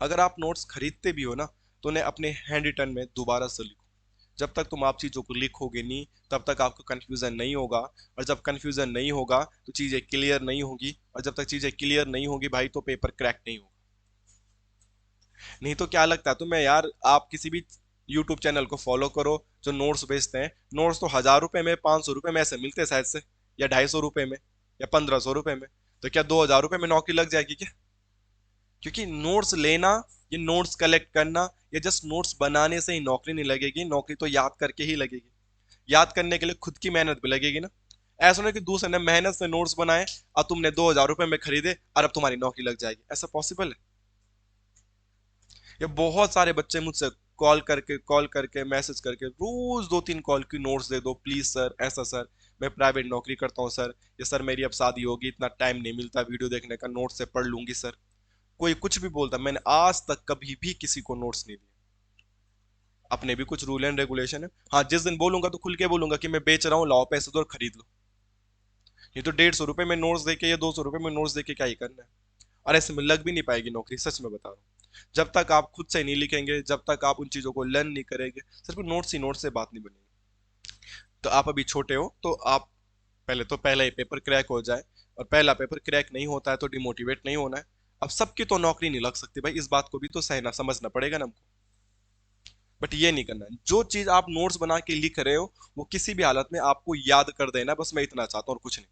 अगर आप नोट्स खरीदते भी हो ना, तो उन्हें अपने हैंड रिटन में दोबारा से लिखो। जब तक तुम आप चीज़ों को लिखोगे नहीं, तब तक आपको कंफ्यूजन नहीं होगा। और जब कंफ्यूजन नहीं होगा तो चीज़ें क्लियर नहीं होगी, और जब तक चीज़ें क्लियर नहीं होगी भाई, तो पेपर क्रैक नहीं होगा। नहीं तो क्या लगता है तुम्हें यार, आप किसी भी यूट्यूब चैनल को फॉलो करो जो नोट्स बेचते हैं, नोट्स तो 1000 रुपए में, 500 रुपए में ऐसे मिलते हैं शायद से, या 250 रुपए में, या 1500 रुपए में। तो क्या 2000 रुपए में नौकरी लग जाएगी क्या? क्योंकि नोट्स लेना, ये नोट्स कलेक्ट करना, ये जस्ट नोट्स बनाने से ही नौकरी नहीं लगेगी। नौकरी तो याद करके ही लगेगी। याद करने के लिए खुद की मेहनत भी लगेगी ना। ऐसा नहीं कि दूसरे ने मेहनत से नोट्स बनाए और तुमने 2000 रुपए में खरीदे और अब तुम्हारी नौकरी लग जाएगी, ऐसा पॉसिबल है? ये बहुत सारे बच्चे मुझसे कॉल करके मैसेज करके रोज 2-3 कॉल की, नोट्स दे दो प्लीज सर, ऐसा सर, मैं प्राइवेट नौकरी करता हूँ सर, ये सर मेरी अब शादी होगी, इतना टाइम नहीं मिलता वीडियो देखने का, नोट से पढ़ लूंगी सर। कोई कुछ भी बोलता, मैंने आज तक कभी भी किसी को नोट्स नहीं दिए। अपने भी कुछ रूल एंड रेगुलेशन है। हाँ, जिस दिन बोलूंगा तो खुल के बोलूंगा कि मैं बेच रहा हूँ, लाओ पैसे दो और खरीद लो। ये तो 150 रुपए में नोट्स देके या 200 रुपए में नोट्स देके क्या ही करना है। और ऐसे में लग भी नहीं पाएगी नौकरी, सच में बता रहा हूँ। जब तक आप खुद से नहीं लिखेंगे, जब तक आप उन चीजों को लर्न नहीं करेंगे, सिर्फ नोट्स ही नोट्स से बात नहीं बनेगी। तो आप अभी छोटे हो, तो आप पहले तो पहला ही पेपर क्रैक हो जाए। और पहला पेपर क्रैक नहीं होता है तो डिमोटिवेट नहीं होना है। अब सबकी तो नौकरी नहीं लग सकती भाई, इस बात को भी तो सहना समझना पड़ेगा ना हमको। बट ये नहीं करना है। जो चीज आप नोट्स बना के लिख रहे हो, वो किसी भी हालत में आपको याद कर देना, बस मैं इतना चाहता हूँ और कुछ नहीं।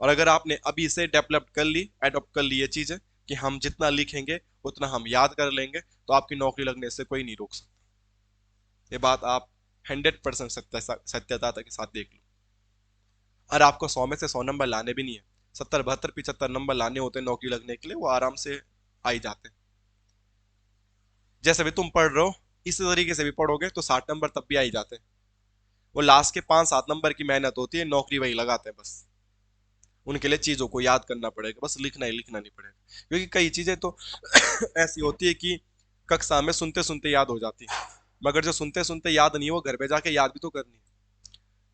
और अगर आपने अभी से डेवलप कर ली, एडॉप्ट कर ली ये चीजें कि हम जितना लिखेंगे उतना हम याद कर लेंगे, तो आपकी नौकरी लगने से कोई नहीं रोक सकता। ये बात आप 100% सत्यता के साथ देख लो। और आपको 100 में से 100 नंबर लाने भी नहीं है, 70, 72, 75 नंबर लाने होते हैं नौकरी लगने के लिए, वो आराम से आ ही जाते हैं। जैसे भी तुम पढ़ रहे हो, इसी तरीके से भी पढ़ोगे तो 60 नंबर तब भी आ ही जाते हैं। वो लास्ट के 5-7 नंबर की मेहनत होती है, नौकरी वही लगाते हैं बस। उनके लिए चीजों को याद करना पड़ेगा, बस लिखना ही लिखना नहीं पड़ेगा, क्योंकि कई चीजें तो ऐसी होती है कि कक्षा में सुनते सुनते याद हो जाती है, मगर जो सुनते सुनते याद नहीं, वो घर पे जाके याद भी तो करनी है।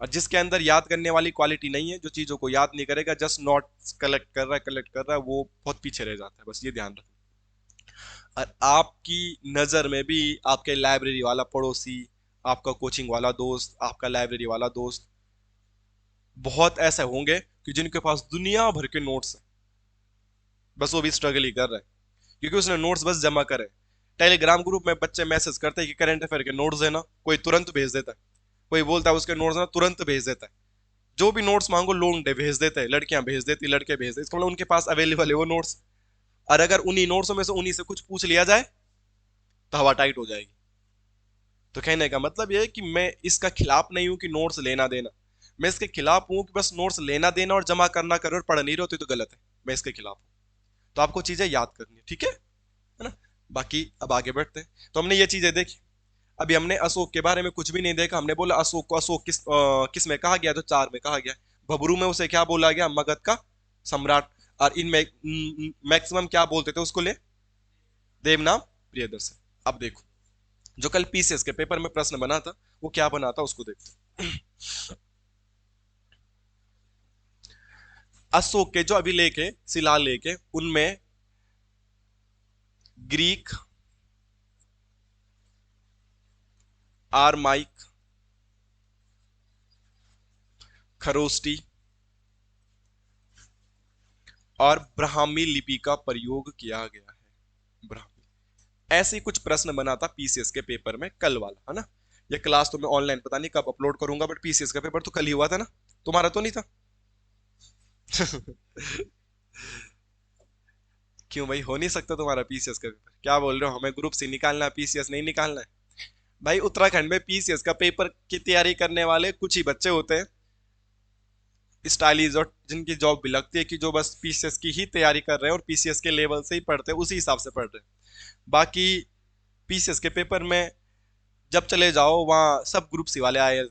और जिसके अंदर याद करने वाली क्वालिटी नहीं है, जो चीजों को याद नहीं करेगा, जस्ट नोट्स कलेक्ट कर रहा है, वो बहुत पीछे रह जाता है, बस ये ध्यान रखना। और आपकी नजर में भी आपके लाइब्रेरी वाला पड़ोसी, आपका कोचिंग वाला दोस्त, आपका लाइब्रेरी वाला दोस्त, बहुत ऐसे होंगे कि जिनके पास दुनिया भर के नोट्स हैं, बस वो भी स्ट्रगल ही कर रहा है, क्योंकि उसने नोट्स बस जमा करे। टेलीग्राम ग्रुप में बच्चे मैसेज करते हैं कि करंट अफेयर के नोट्स देना, कोई तुरंत भेज देता है, कोई बोलता है उसके नोट्स ना, तुरंत भेज देता है। जो भी नोट्स मांगो लोन डे भेज देते हैं, लड़कियां भेज देती, लड़के भेज देते, इसका मतलब उनके पास अवेलेबल है वो नोट्स। और अगर उन्हीं नोट्सों में से उन्हीं से कुछ पूछ लिया जाए तो हवा टाइट हो जाएगी। तो कहने का मतलब यह है कि मैं इसका खिलाफ नहीं हूं कि नोट्स लेना देना, मैं इसके खिलाफ हूं कि बस नोट्स लेना देना और जमा करना करो और पढ़ नहीं रहे होते तो गलत है, मैं इसके खिलाफ हूं। तो आपको चीजें याद करनी है, ठीक है ना। बाकी अब आगे बढ़ते हैं। तो हमने ये चीजें देखी। अभी हमने अशोक के बारे में कुछ भी नहीं देखा, हमने बोला अशोक को अशोक किस में कहा गया, तो चार में कहा गया। भबरू में उसे क्या बोला गया, मगध का सम्राट। और इनमें मैक्सिमम क्या बोलते थे उसको, ले देवनाम प्रियदर्शन। अब देखो, जो कल पीसीएस के पेपर में प्रश्न बना था वो क्या बना था उसको देखते हैं। अशोक के जो अभिलेख है, शिलालेख है, उनमें ग्रीक, आरमाइक, खरोष्टी और ब्राह्मी लिपि का प्रयोग किया गया है। ब्राह्मी, ऐसे ही कुछ प्रश्न बना था पीसीएस के पेपर में कल वाला, है ना। ये क्लास तो मैं ऑनलाइन पता नहीं कब अपलोड करूंगा, बट पीसीएस का पेपर तो कल ही हुआ था ना, तुम्हारा तो नहीं था। क्यों भाई, हो नहीं सकता तुम्हारा पीसीएस का पेपर? क्या बोल रहे हो, हमें ग्रुप से निकालना है, पीसीएस नहीं निकालना है? भाई उत्तराखंड में पीसीएस का पेपर की तैयारी करने वाले कुछ ही बच्चे होते हैं, स्टाइलिश, और जिनकी जॉब भी लगती है कि जो बस पीसीएस की ही तैयारी कर रहे हैं और पीसीएस के लेवल से ही पढ़ते हैं, उसी हिसाब से पढ़ रहे हैं। बाकी पीसीएस के पेपर में जब चले जाओ, वहाँ सब ग्रुप सी वाले आए हैं।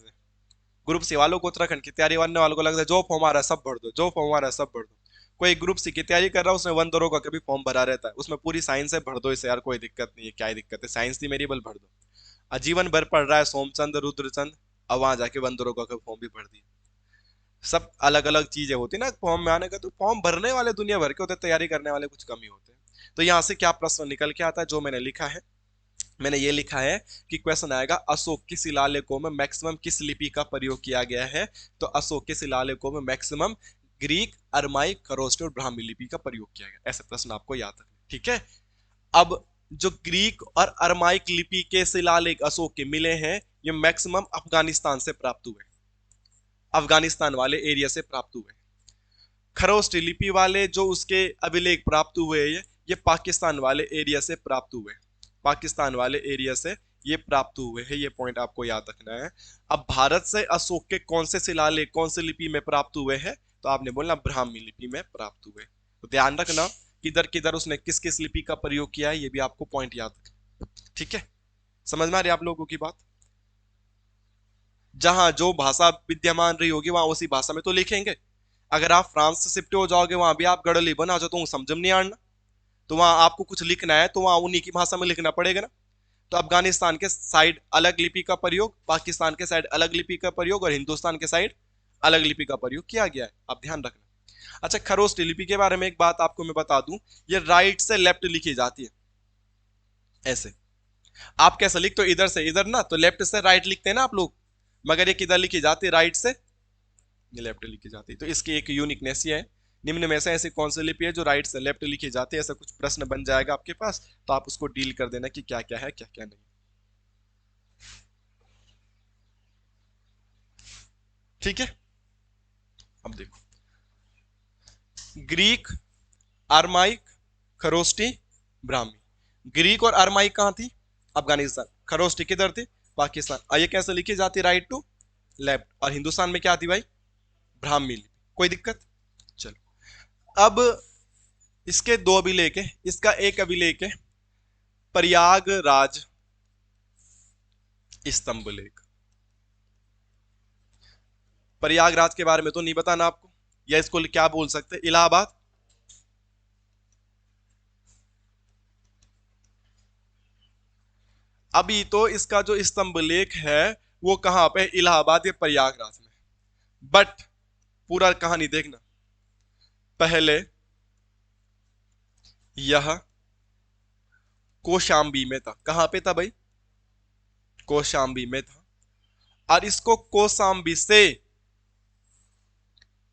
ग्रुप सी वालों को, उत्तराखंड की तैयारी करने वालों को लगता है जो फॉर्म आ रहा है सब भर दो, जो फॉर्म आ रहा है सब भर दो। कोई ग्रुप सी की तैयारी कर रहा है, उसने वन दरों का कभी फॉर्म भरा रहता है, उसमें पूरी साइंस है, भर दो इसे यार, कोई दिक्कत नहीं है, क्या दिक्कत है, साइंस थी मेरी, बल भर दो। आजीवन भर पढ़ रहा है सोमचंद रुद्रचंद, अब वहां जाके वन दरों का फॉर्म भी भर दिया। सब अलग अलग चीजें होती ना फॉर्म में आने का, तो फॉर्म भरने वाले दुनिया भर के होते, तैयारी करने वाले कुछ कम ही होते हैं। तो यहाँ से क्या प्रश्न निकल के आता है, जो मैंने लिखा है, मैंने ये लिखा है कि क्वेश्चन आएगा, अशोक के शिलालेखों में मैक्सिमम किस लिपि का प्रयोग किया गया है। तो अशोक के शिलालेखों में मैक्सिमम ग्रीक, अरमाइक, खरोष्ट और ब्राह्मी लिपि का प्रयोग किया गया। ऐसे प्रश्न आपको याद रखना, ठीक है। अब जो ग्रीक और अरमाइक लिपि के शिलालेख अशोक के मिले हैं, ये मैक्सिमम अफगानिस्तान से प्राप्त हुए, अफगानिस्तान वाले एरिया से प्राप्त हुए। खरोष्टी लिपि वाले जो उसके अभिलेख प्राप्त हुए, ये पाकिस्तान वाले एरिया से प्राप्त हुए, पाकिस्तान वाले एरिया से ये प्राप्त हुए हैं, ये पॉइंट आपको याद रखना है। अब भारत से अशोक के कौन से शिलालेख कौन से लिपि में प्राप्त हुए हैं, तो आपने बोलना ब्राह्मी लिपि में प्राप्त हुए। तो ध्यान रखना किधर किधर उसने किस किस लिपि का प्रयोग किया है, ये भी आपको पॉइंट याद रखना, ठीक है। समझ में आ रही है आप लोगों की बात? जहां जो भाषा विद्यमान रही होगी वहां उसी भाषा में तो लिखेंगे। अगर आप फ्रांस से शिफ्ट हो जाओगे, वहां भी आप गड़ली बना जाओ तो समझ में नहीं आना, तो वहां आपको कुछ लिखना है तो वहां उन्हीं की भाषा में लिखना पड़ेगा ना। तो अफगानिस्तान के साइड अलग लिपि का प्रयोग, पाकिस्तान के साइड अलग लिपि का प्रयोग, और हिंदुस्तान के साइड अलग लिपि का प्रयोग किया गया है, आप ध्यान रखना। अच्छा, खरोष्टी लिपि के बारे में एक बात आपको मैं बता दूं, ये राइट से लेफ्ट लिखी जाती है, ऐसे। आप कैसे लिखते हो, इधर से इधर ना, तो लेफ्ट से राइट लिखते हैं ना आप लोग, मगर ये किधर लिखी जाती है, राइट से लेफ्ट लिखी जाती है। तो इसकी एक यूनिकनेस ये है, निम्न में से ऐसी कौन सी लिपि है जो राइट से लेफ्ट लिखी जाती है, ऐसा कुछ प्रश्न बन जाएगा आपके पास, तो आप उसको डील कर देना कि क्या क्या है क्या क्या नहीं, ठीक है। अब देखो, Greek, Aramaic, Kharosthi, Brahmi. Greek और अरमाइक कहाँ थी, अफगानिस्तान। खरोष्टी किधर थी, पाकिस्तान। और ये कैसे लिखी जाती, राइट टू लेफ्ट। और हिंदुस्तान में क्या थी भाई, ब्राह्मी लिपि। कोई दिक्कत? चलो, अब इसके दो अभिलेख है, इसका एक अभिलेख है प्रयागराज स्तंभ लेख। प्रयागराज के बारे में तो नहीं बताना आपको, या इसको क्या बोल सकते हैं, इलाहाबाद। अभी तो इसका जो स्तंभ लेख है वो कहां पे, इलाहाबाद या प्रयागराज में। बट पूरा कहानी देखना, पहले यह कौशाम्बी में था। कहां पे था भाई, कौशाम्बी में था। और इसको कौशाम्बी से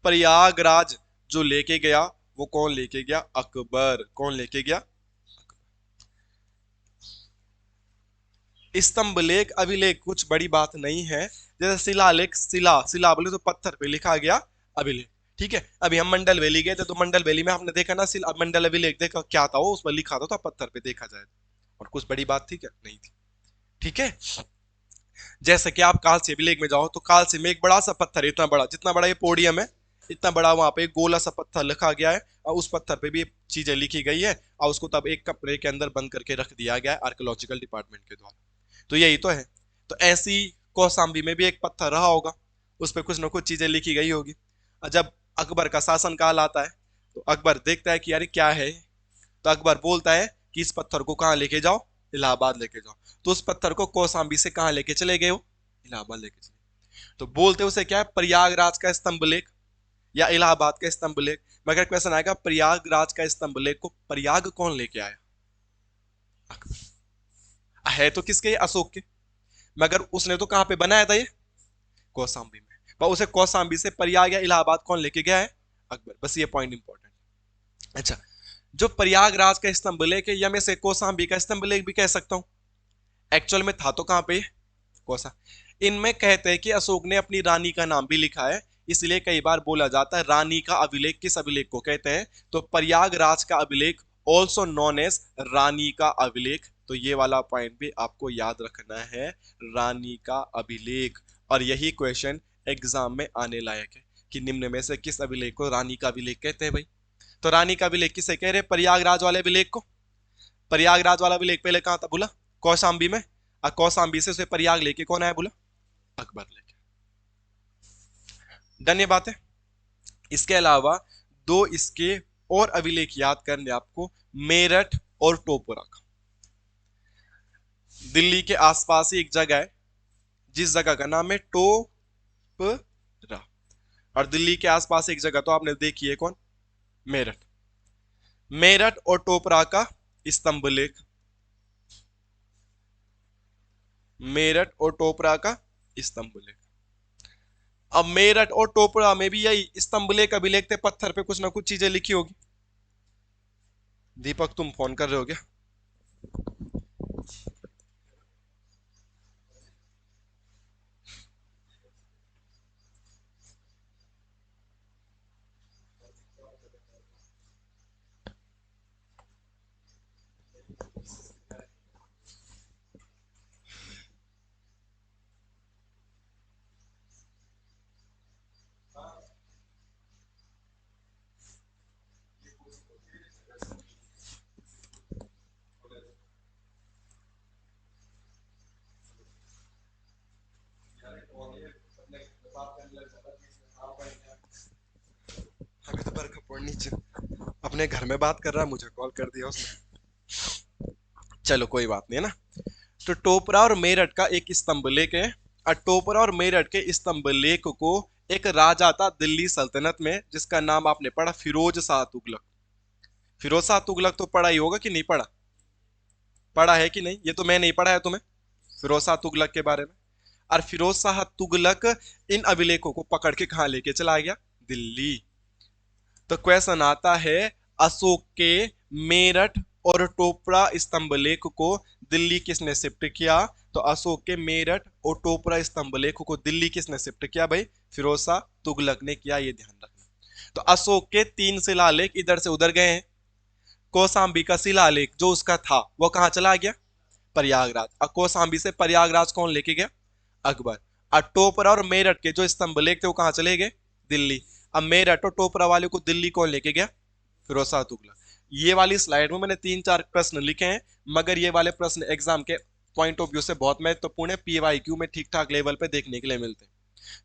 प्रयागराज जो लेके गया, वो कौन लेके गया, अकबर। कौन लेके गया, स्तंभ लेख अभिलेख कुछ बड़ी बात नहीं है। जैसे शिलालेख, शिला शिला बोले तो पत्थर पे लिखा गया अभिलेख। ठीक है, अभी हम मंडल वैली गए थे तो मंडल वैली में हमने देखा ना शिला मंडल अभिलेख, देखा क्या था वो, उस पर लिखा था पत्थर पे, देखा जाए और कुछ बड़ी बात थी क्या, नहीं थी। ठीक है, जैसे कि आप कालसी अभिलेख में जाओ तो कालसी में एक बड़ा सा पत्थर है, इतना बड़ा, जितना बड़ा ये पोडियम है इतना बड़ा, वहां पे एक गोला सा पत्थर लिखा गया है और उस पत्थर पे भी चीजें लिखी गई है और उसको तब एक कपड़े के अंदर बंद करके रख दिया गया है आर्कियोलॉजिकल डिपार्टमेंट के द्वारा। तो यही तो है। तो ऐसी कौशाम्बी में भी एक पत्थर रहा होगा, उस पर कुछ ना कुछ चीजें लिखी गई होगी। और जब अकबर का शासन काल आता है तो अकबर देखता है कि यार क्या है, तो अकबर बोलता है कि इस पत्थर को कहाँ लेके जाओ, इलाहाबाद लेके जाओ। तो उस पत्थर को कौशाम्बी से कहाँ लेके चले गए हो, इलाहाबाद लेके चले। तो बोलते उसे क्या है, प्रयागराज का स्तंभ लेख या इलाहाबाद का स्तंभ लेख। मगर क्वेश्चन आएगा प्रयागराज का स्तंभ लेख को प्रयाग कौन लेके आया, है तो किसके, अशोक के, मगर उसने तो कहां पे बनाया था ये, कौशाम्बी में। पर उसे कौशाम्बी से प्रयाग या इलाहाबाद कौन लेके गया है, अकबर। बस ये पॉइंट इंपॉर्टेंट। अच्छा, जो प्रयागराज का स्तंभ लेख है या मैं से कौशाम्बी का स्तंभ लेख भी कह सकता हूं, एक्चुअल में था तो कहां पे, कौशा। इनमें कहते हैं कि अशोक ने अपनी रानी का नाम भी लिखा है, इसलिए कई बार बोला जाता है रानी का अभिलेख। किस अभिलेख को कहते हैं, तो प्रयागराज का अभिलेख, ऑल्सो नॉन एज रानी का अभिलेख। तो ये वाला पॉइंट भी आपको याद रखना है, रानी का अभिलेख। और यही क्वेश्चन एग्जाम में आने लायक है कि निम्न में से किस अभिलेख को रानी का अभिलेख कहते हैं भाई। तो रानी का अभिलेख किसे कह रहे हैं, प्रयागराज वाले अभिलेख को। प्रयागराज वाला अभिलेख पहले कहां था बोला, कौशाम्बी में। और कौशाम्बी से उसे प्रयाग लेके कौन आया बोला, अकबर लेके। डन ये बात है। इसके अलावा दो इसके और अभिलेख याद करने आपको, मेरठ और टोपुरा का। दिल्ली के आसपास ही एक जगह है जिस जगह का नाम है टोपरा, और दिल्ली के आसपास एक जगह तो आपने देखी है कौन, मेरठ। मेरठ और टोपरा का स्तंभ लेख, मेरठ और टोपरा का स्तंभ लेख। अब मेरठ और टोपरा में भी यही स्तंभ लेख अभिलेख थे, पत्थर पे कुछ ना कुछ चीजें लिखी होगी। दीपक तुम फोन कर रहे हो क्या, अभी तो बरखा पड़नी चाहिए, अपने घर में बात कर रहा है, मुझे कॉल कर दिया उसने। चलो कोई बात नहीं है ना। तो टोपरा और मेरठ का एक स्तंभ लेख है, और टोपरा और मेरठ के स्तंभ लेख को एक राजा था दिल्ली सल्तनत में जिसका नाम आपने पढ़ा, फिरोज शाह तुगलक। फिरोज शाह तुगलक तो पढ़ा ही होगा कि नहीं पढ़ा, पढ़ा है कि नहीं, ये तो मैं नहीं पढ़ा है तुम्हें फिरोज शाह तुगलक के बारे में। और फिरोज शाह तुगलक इन अभिलेखों को पकड़ के कहां लेके चला गया, दिल्ली। तो क्वेश्चन आता है, अशोक के मेरठ और टोपरा स्तंभ लेख को दिल्ली किसने शिफ्ट किया, तो अशोक के मेरठ और टोपरा स्तंभ लेख को दिल्ली किसने शिफ्ट किया भाई, फिरोज शाह तुगलक ने किया, ये ध्यान रखना। तो अशोक के 3 शिलालेख इधर से उधर गए हैं। कौशाम्बी का शिलालेख जो उसका था वो कहां चला गया, प्रयागराज। और कौशाम्बी से प्रयागराज कौन लेके गया, अकबर। और टोपरा और मेरठ के जो स्तंभ लेख थे वो कहां चले गए, दिल्ली। अब मेरठ और टोपरा वाले को दिल्ली कौन लेके गया, फिरोज शाह तुगलक। ये वाली स्लाइड में मैंने 3-4 प्रश्न लिखे हैं, मगर ये वाले प्रश्न एग्जाम के पॉइंट ऑफ व्यू से बहुत महत्वपूर्ण है, पीवाईक्यू में ठीक ठाक लेवल पे देखने के लिए मिलते हैं।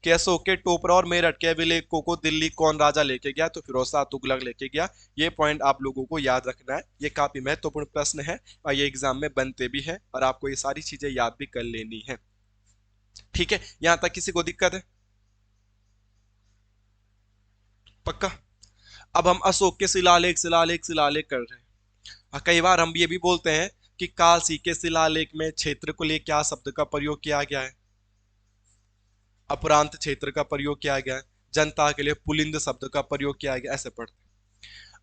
कि अशोक के टोपरा और मेरठ के अभिलेखों को दिल्ली कौन राजा लेके गया? तो फिरोज शाह तुगलक लेके गया। ये पॉइंट आप लोगों को याद रखना है, ये काफी महत्वपूर्ण प्रश्न है और ये एग्जाम में बनते भी है और आपको ये सारी चीजें याद भी कर लेनी है। ठीक है, यहां तक किसी को दिक्कत है? पक्का? अब हम अशोक के शिलालेख शिलालेख शिलालेख कर रहे हैं और कई बार हम ये भी बोलते हैं कि कालसी के शिलालेख में क्षेत्र को लिए क्या शब्द का प्रयोग किया गया है? अपरांत क्षेत्र का प्रयोग किया गया है। जनता के लिए पुलिंद शब्द का प्रयोग किया गया, ऐसे पढ़ते हैं।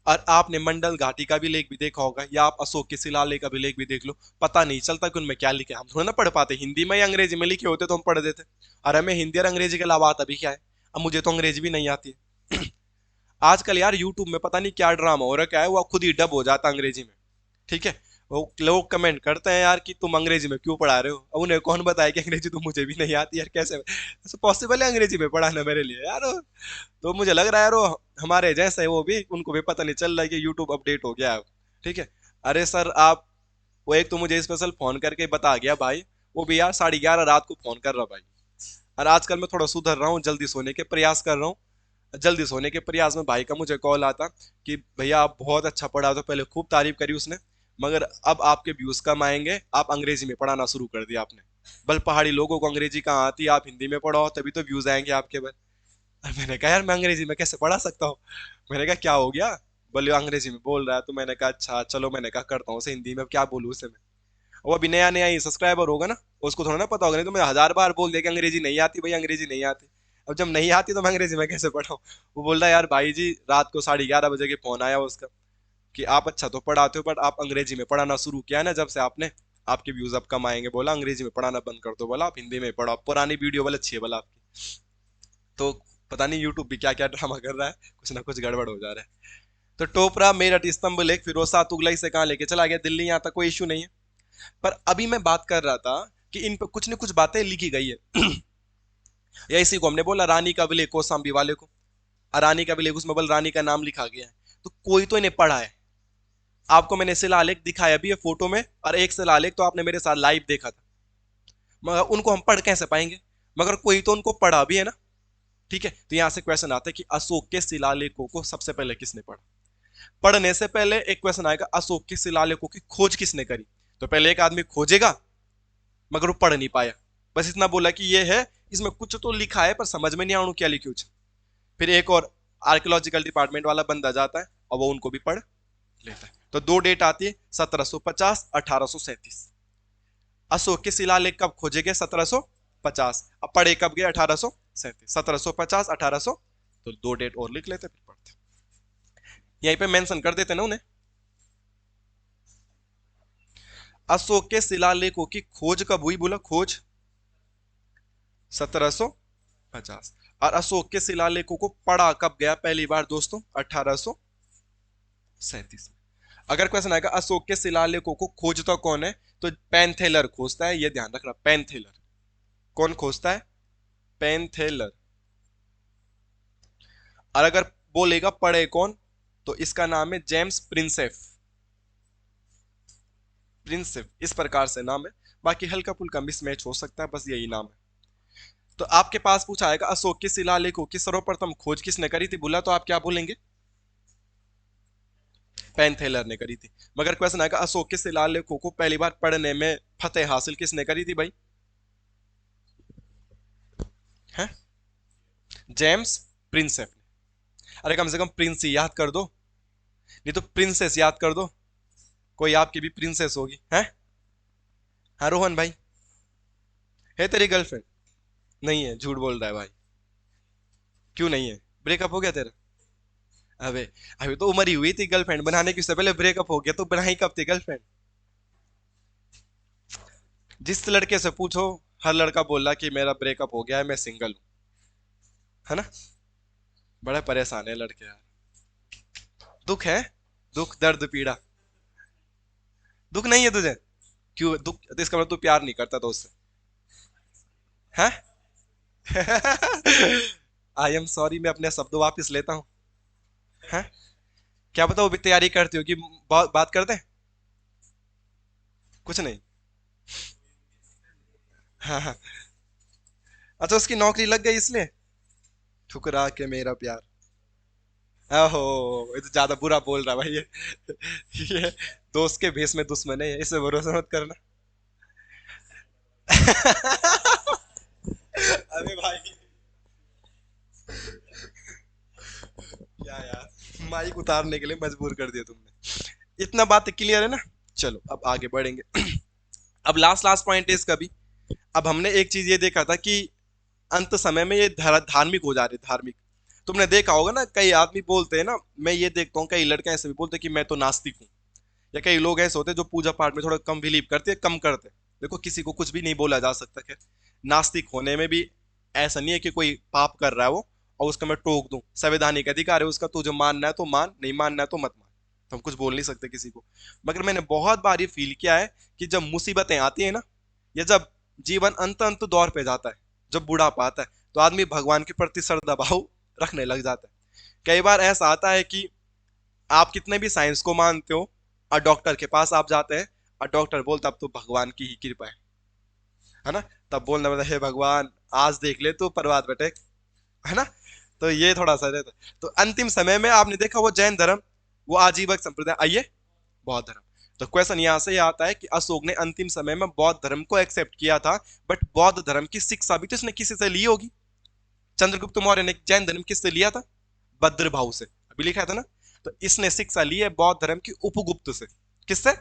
और आपने मंडल घाटी का भी लेख भी देखा होगा या आप अशोक के शिलालेख का भी लेख भी देख लो, पता नहीं चलता कि उनमें क्या लिखे। हम थोड़ा ना पढ़ पाते, हिंदी में या अंग्रेजी में लिखे होते तो हम पढ़ देते। और हमें हिंदी और अंग्रेजी के अलावा आता भी क्या है? अब मुझे तो अंग्रेजी भी नहीं आती है। आजकल यार यूट्यूब में पता नहीं क्या ड्रामा हो रहा है, वो खुद ही डब हो जाता अंग्रेजी में। ठीक है, वो लोग कमेंट करते हैं यार कि तुम अंग्रेजी में क्यों पढ़ा रहे हो। अब उन्हें कौन बताया कि अंग्रेजी तो मुझे भी नहीं आती यार, कैसे ऐसे पॉसिबल है अंग्रेजी में पढ़ाना मेरे लिए यार? तो मुझे लग रहा है यार वो हमारे जैसे वो भी, उनको भी पता नहीं चल रहा है कि यूट्यूब अपडेट हो गया है। ठीक है, अरे सर आप, वो एक तो मुझे स्पेशल फोन करके बता गया भाई, वो भी यार 11:30 रात को फोन कर रहा भाई। और आजकल मैं थोड़ा सुधर रहा हूँ, जल्दी सोने के प्रयास कर रहा हूँ। जल्दी सोने के प्रयास में भाई का मुझे कॉल आता कि भैया आप बहुत अच्छा पढ़ा, तो पहले खूब तारीफ करी उसने, मगर अब आपके व्यूज कम आएंगे, आप अंग्रेजी में पढ़ाना शुरू कर दिया आपने। बल पहाड़ी लोगों को अंग्रेजी कहाँ आती है, आप हिंदी में पढ़ाओ तभी तो व्यूज आएंगे आपके। बल मैंने कहा यार मैं अंग्रेजी में कैसे पढ़ा सकता हूँ? मैंने कहा क्या हो गया? बोले अंग्रेजी में बोल रहा है। तो मैंने कहा अच्छा चलो, मैंने कहा करता हूँ उसे हिंदी में, अब क्या बोलूँ उसे मैं। वो अभी नया नया ही सब्सक्राइबर होगा ना, उसको थोड़ा ना पता होगा, नहीं तो मैं 1000 बार बोल दिया कि अंग्रेजी नहीं आती भाई, अंग्रेजी नहीं आती। अब जब नहीं आती तो मैं अंग्रेजी में कैसे पढ़ाऊँ? वो बोल रहा है यार भाई जी, रात को 11:30 बजे के फोन आया उसका कि आप अच्छा तो पढ़ाते हो बट आप अंग्रेजी में पढ़ाना शुरू किया है ना जब से आपने, आपके व्यूज अब कम आएंगे। बोला अंग्रेजी में पढ़ाना बंद कर दो, बोला आप हिंदी में पढ़ाओ, पुरानी वीडियो वाला अच्छी है बोला आपकी। तो पता नहीं यूट्यूब भी क्या क्या ड्रामा कर रहा है, कुछ ना कुछ गड़बड़ हो जा रहा है। तो टोपरा मेरठ स्तंभ लेख फिरोज शाह तुगलक से कहाँ लेके चला गया? दिल्ली, यहाँ तक कोई इशू नहीं है। पर अभी मैं बात कर रहा था कि इन पर कुछ न कुछ बातें लिखी गई है। या इसी को हमने बोला रानी का अभिलेख कौशाम्बी वाले को, रानी का अभिलेख, उसमें बल रानी का नाम लिखा गया है। तो कोई तो इन्हें पढ़ा है। आपको मैंने शिलालेख दिखाया भी है फोटो में, और एक शिलालेख तो आपने मेरे साथ लाइव देखा था, मगर उनको हम पढ़ कैसे पाएंगे? मगर कोई तो उनको पढ़ा भी है ना। ठीक है, तो यहां से क्वेश्चन आता है कि अशोक के शिलालेखों को सबसे पहले किसने पढ़ा? पढ़ने से पहले एक क्वेश्चन आएगा, अशोक के शिलालेखों की खोज किसने करी? तो पहले एक आदमी खोजेगा, मगर वो पढ़ नहीं पाया, बस इतना बोला कि ये है, इसमें कुछ तो लिखा है पर समझ में नहीं आऊँ क्या लिखी। फिर एक और आर्कियोलॉजिकल डिपार्टमेंट वाला बंदा जाता है और वो उनको भी पढ़ लेता है। तो दो डेट आती है 1750 1837। अशोक के शिलालेख कब खोजे गए? 1750। अब पढ़े कब गए? 1837। 1750 1800, तो दो डेट और लिख लेते फिर पढ़ते, यहीं पे मेंशन कर देते ना उन्हें। अशोक के शिलालेखों की खोज कब हुई? बोला खोज 1750। और अशोक के शिलालेखों को पढ़ा कब गया पहली बार दोस्तों? 1837 में। अगर क्वेश्चन आएगा अशोक के शिलालेखों को खोजता कौन है, तो पेनथेलर खोजता है, ये ध्यान रखना। पेनथेलर कौन खोजता है? पेनथेलर। और अगर बोलेगा पढ़े कौन, तो इसका नाम है जेम्स प्रिंसेप। प्रिंसेप इस प्रकार से नाम है, बाकी हल्का फुल्का मिसमैच हो सकता है, बस यही नाम है। तो आपके पास पूछा आएगा अशोक के शिलालेखों की सर्वप्रथम खोज किसने करी थी? बोला तो आप क्या बोलेंगे? पेनथेलर ने करी थी। मगर क्वेश्चन आएगा अशोक के शिलालेखों को पहली बार पढ़ने में फतेह हासिल किसने करी थी भाई? है जेम्स प्रिंसेप ने। अरे कम से कम प्रिंस ही याद कर दो, नहीं तो प्रिंसेस याद कर दो, कोई आपकी भी प्रिंसेस होगी है। हाँ रोहन भाई, है तेरी गर्लफ्रेंड? नहीं है, झूठ बोल रहा है भाई। क्यों नहीं है? ब्रेकअप हो गया तेरा? अबे अभी तो उम्र ही हुई थी गर्लफ्रेंड बनाने की, उससे पहले ब्रेकअप हो गया, तो बनाई कब थी गर्लफ्रेंड? जिस लड़के से पूछो हर लड़का बोल रहा कि मेरा ब्रेकअप हो गया है, मैं सिंगल हूं, है ना। बड़े परेशान है लड़के यार। दुख है, दुख दर्द पीड़ा। दुख नहीं है तुझे? क्यों दुख? तो इसका मतलब तू प्यार नहीं करता तो उससे, है? आई एम सॉरी, मैं अपने शब्द वापिस लेता हूँ। है? क्या पता वो भी तैयारी करती हो कि बात करते हैं। कुछ नहीं। हाँ हाँ। अच्छा, उसकी नौकरी लग गई इसलिए। ठुकरा के मेरा प्यार। ओहो, ये तो ज्यादा बुरा बोल रहा भाई ये दोस्त के भेष में दुश्मन है, इसे भरोसा मत करना। अरे भाई, क्या यार, माइक उतारने के लिए मजबूर कर दिया तुमने। इतना बात क्लियर है ना। चलो अब आगे बढ़ेंगे। अब लास्ट लास्ट पॉइंट है इसका भी। अब हमने एक चीज ये देखा था कि अंत समय में ये धार्मिक हो जा रहे, धार्मिक। तुमने देखा होगा ना, कई आदमी बोलते हैं ना, मैं ये देखता हूँ कई लड़के ऐसे भी बोलते हैं कि मैं तो नास्तिक हूँ। या कई लोग ऐसे होते हैं जो पूजा पाठ में थोड़ा कम बिलीव करते हैं, कम करते हैं। देखो, किसी को कुछ भी नहीं बोला जा सकता। खैर, नास्तिक होने में भी ऐसा नहीं है कि कोई पाप कर रहा है वो और उसका मैं टोक दूं। संवैधानिक अधिकार है उसका, तुझे मानना है तो मान, नहीं मानना है तो मत मान। तो हम कुछ बोल नहीं सकते किसी को। मगर मैंने बहुत बार ये फील किया है कि जब मुसीबतें आती है ना, या जब जीवन अंत अंत दौर पे जाता है, जब बुढ़ापा आता है, तो आदमी भगवान के प्रति श्रद्धा भाव रखने लग जाता है। कई बार ऐसा आता है कि आप कितने भी साइंस को मानते हो और डॉक्टर के पास आप जाते हैं, और डॉक्टर बोलता अब तो भगवान की ही कृपा है ना। तब बोलना पड़ता है, हे भगवान आज देख ले तो प्रभात बेटे, है ना। तो ये थोड़ा सा रहता है। तो अंतिम समय में आपने देखा वो जैन धर्म, वो आजीवक संप्रदाय, आइए बौद्ध धर्म। तो क्वेश्चन यहाँ से ये आता है कि अशोक ने अंतिम समय में बौद्ध धर्म को एक्सेप्ट किया था, बट बौद्ध धर्म की शिक्षा भी तो इसने किसी से ली होगी। चंद्रगुप्त मौर्य ने जैन धर्म किससे लिया था? भद्रभाव से, अभी लिखा था ना। तो इसने शिक्षा ली है बौद्ध धर्म की उपगुप्त से। किससे?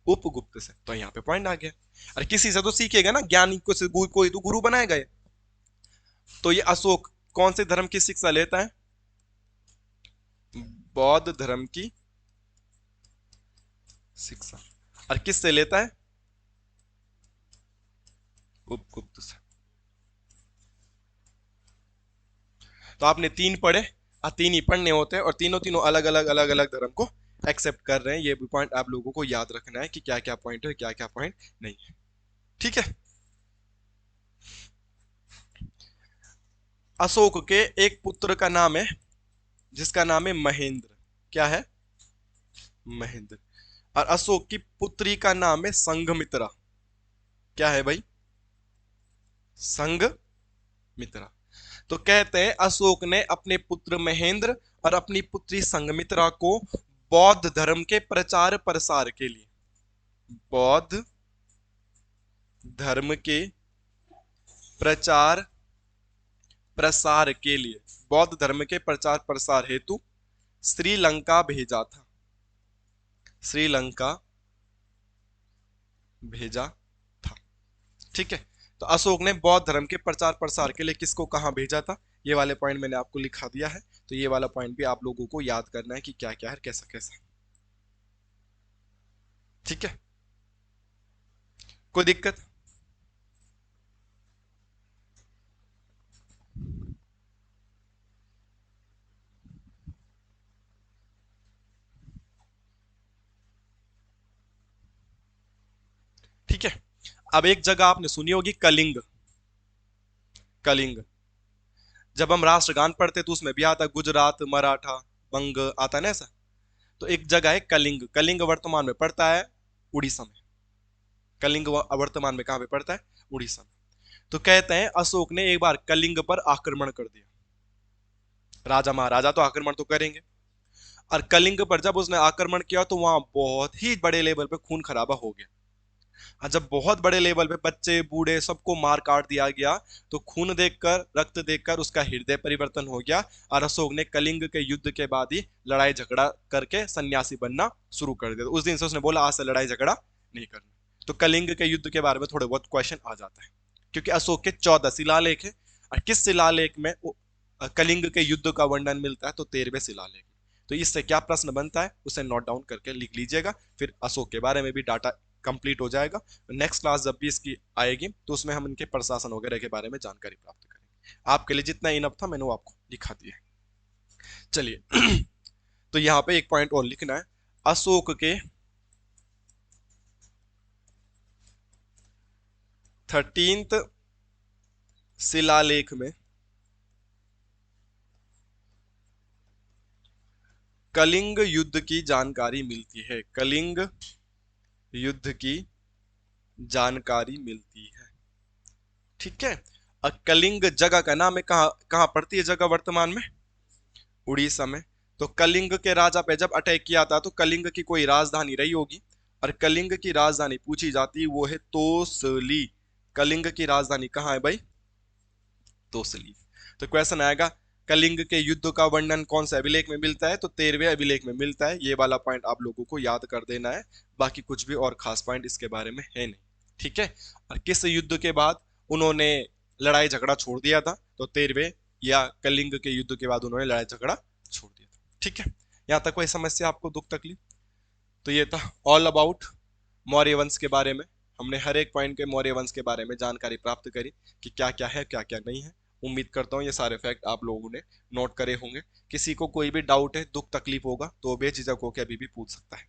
उपगुप्त से। तो यहाँ पे पॉइंट आ गया। अरे किसी से तो सीखेगा ना, ज्ञानी को से कोई तो गुरु बनाएगा ये। तो ये अशोक कौन से धर्म की शिक्षा लेता है? बौद्ध धर्म की शिक्षा। और किससे लेता है? उपगुप्त से। तो आपने तीन पढ़े, और तीन ही पढ़ने होते हैं, और तीनों तीनों अलग अलग अलग अलग धर्म को एक्सेप्ट कर रहे हैं। ये भी पॉइंट आप लोगों को याद रखना है कि क्या क्या पॉइंट है, क्या क्या पॉइंट नहीं है। ठीक है। अशोक के एक पुत्र का नाम है, जिसका नाम है महेंद्र। क्या है? महेंद्र। और अशोक की पुत्री का नाम है संघमित्रा। क्या है भाई? संघमित्रा। तो कहते हैं अशोक ने अपने पुत्र महेंद्र और अपनी पुत्री संघमित्रा को बौद्ध धर्म के प्रचार प्रसार के लिए, बौद्ध धर्म के प्रचार प्रसार के लिए, बौद्ध धर्म के प्रचार प्रसार हेतु श्रीलंका भेजा था। श्रीलंका भेजा था। ठीक है। तो अशोक ने बौद्ध धर्म के प्रचार प्रसार के लिए किसको कहां भेजा था, ये वाले पॉइंट मैंने आपको लिखा दिया है। तो ये वाला पॉइंट भी आप लोगों को याद करना है कि क्या क्या है, कैसा कैसा। ठीक है। कोई दिक्कत? ठीक है। अब एक जगह आपने सुनी होगी कलिंग। कलिंग। जब हम राष्ट्रगान पढ़ते तो उसमें भी आता है गुजरात, मराठा, बंग, आता है ना ऐसा। तो एक जगह है कलिंग। कलिंग वर्तमान में पड़ता है उड़ीसा में। कलिंग वर्तमान में कहां पे पड़ता है? उड़ीसा में। तो कहते हैं अशोक ने एक बार कलिंग पर आक्रमण कर दिया। राजा महाराजा तो आक्रमण तो करेंगे। और कलिंग पर जब उसने आक्रमण किया तो वहां बहुत ही बड़े लेवल पे खून खराबा हो गया। और जब बहुत बड़े लेवल पे बच्चे बूढ़े सबको मार काट दिया गया, तो खून देखकर, रक्त देखकर उसका हृदय परिवर्तन हो गया। और अशोक ने कलिंग के युद्ध के बाद ही लड़ाई झगड़ा करके सन्यासी बनना शुरू कर दिया। तो उस दिन से उसने बोला आज से लड़ाई झगड़ा नहीं करना। तो कलिंग के युद्ध के बारे में थोड़े बहुत क्वेश्चन आ जाता है, क्योंकि अशोक के 14 शिलालेख है। और किस शिलालेख में कलिंग के युद्ध का वर्णन मिलता है? तो 13वें शिलालेख में। तो इससे क्या प्रश्न बनता है उसे नोट डाउन करके लिख लीजिएगा, फिर अशोक के बारे में भी डाटा कंप्लीट हो जाएगा। नेक्स्ट क्लास जब भी इसकी आएगी तो उसमें हम इनके प्रशासन वगैरह के बारे में जानकारी प्राप्त करेंगे। आपके लिए जितना इनफ था मैंने वो आपको दिखा दिया। चलिए तो यहाँ पे एक पॉइंट और लिखना है। अशोक के 13th शिलालेख में कलिंग युद्ध की जानकारी मिलती है। कलिंग युद्ध की जानकारी मिलती है। ठीक है। कलिंग जगह का नाम है, कहाँ कहाँ पड़ती है जगह वर्तमान में? उड़ीसा में। तो कलिंग के राजा पे जब अटैक किया था तो कलिंग की कोई राजधानी रही होगी, और कलिंग की राजधानी पूछी जाती वो है तोसली। कलिंग की राजधानी कहाँ है भाई? तोसली। तो क्वेश्चन आएगा, कलिंग के युद्ध का वर्णन कौन से अभिलेख में मिलता है? तो 13वें अभिलेख में मिलता है। ये वाला पॉइंट आप लोगों को याद कर देना है, बाकी कुछ भी और खास पॉइंट इसके बारे में है नहीं। ठीक है। और किस युद्ध के बाद उन्होंने लड़ाई झगड़ा छोड़ दिया था? तो 13वें या कलिंग के युद्ध के बाद उन्होंने लड़ाई झगड़ा छोड़ दिया था। ठीक है। यहाँ तक कोई समस्या आपको, दुख तकलीफ? तो ये था ऑल अबाउट मौर्य वंश के बारे में। हमने हर एक पॉइंट के मौर्य वंश के बारे में जानकारी प्राप्त करी कि क्या क्या है क्या क्या नहीं है। उम्मीद करता हूँ ये सारे फैक्ट आप लोगों ने नोट करे होंगे। किसी को कोई भी डाउट है, दुख तकलीफ होगा तो बेझिझक होकर अभी भी पूछ सकता है।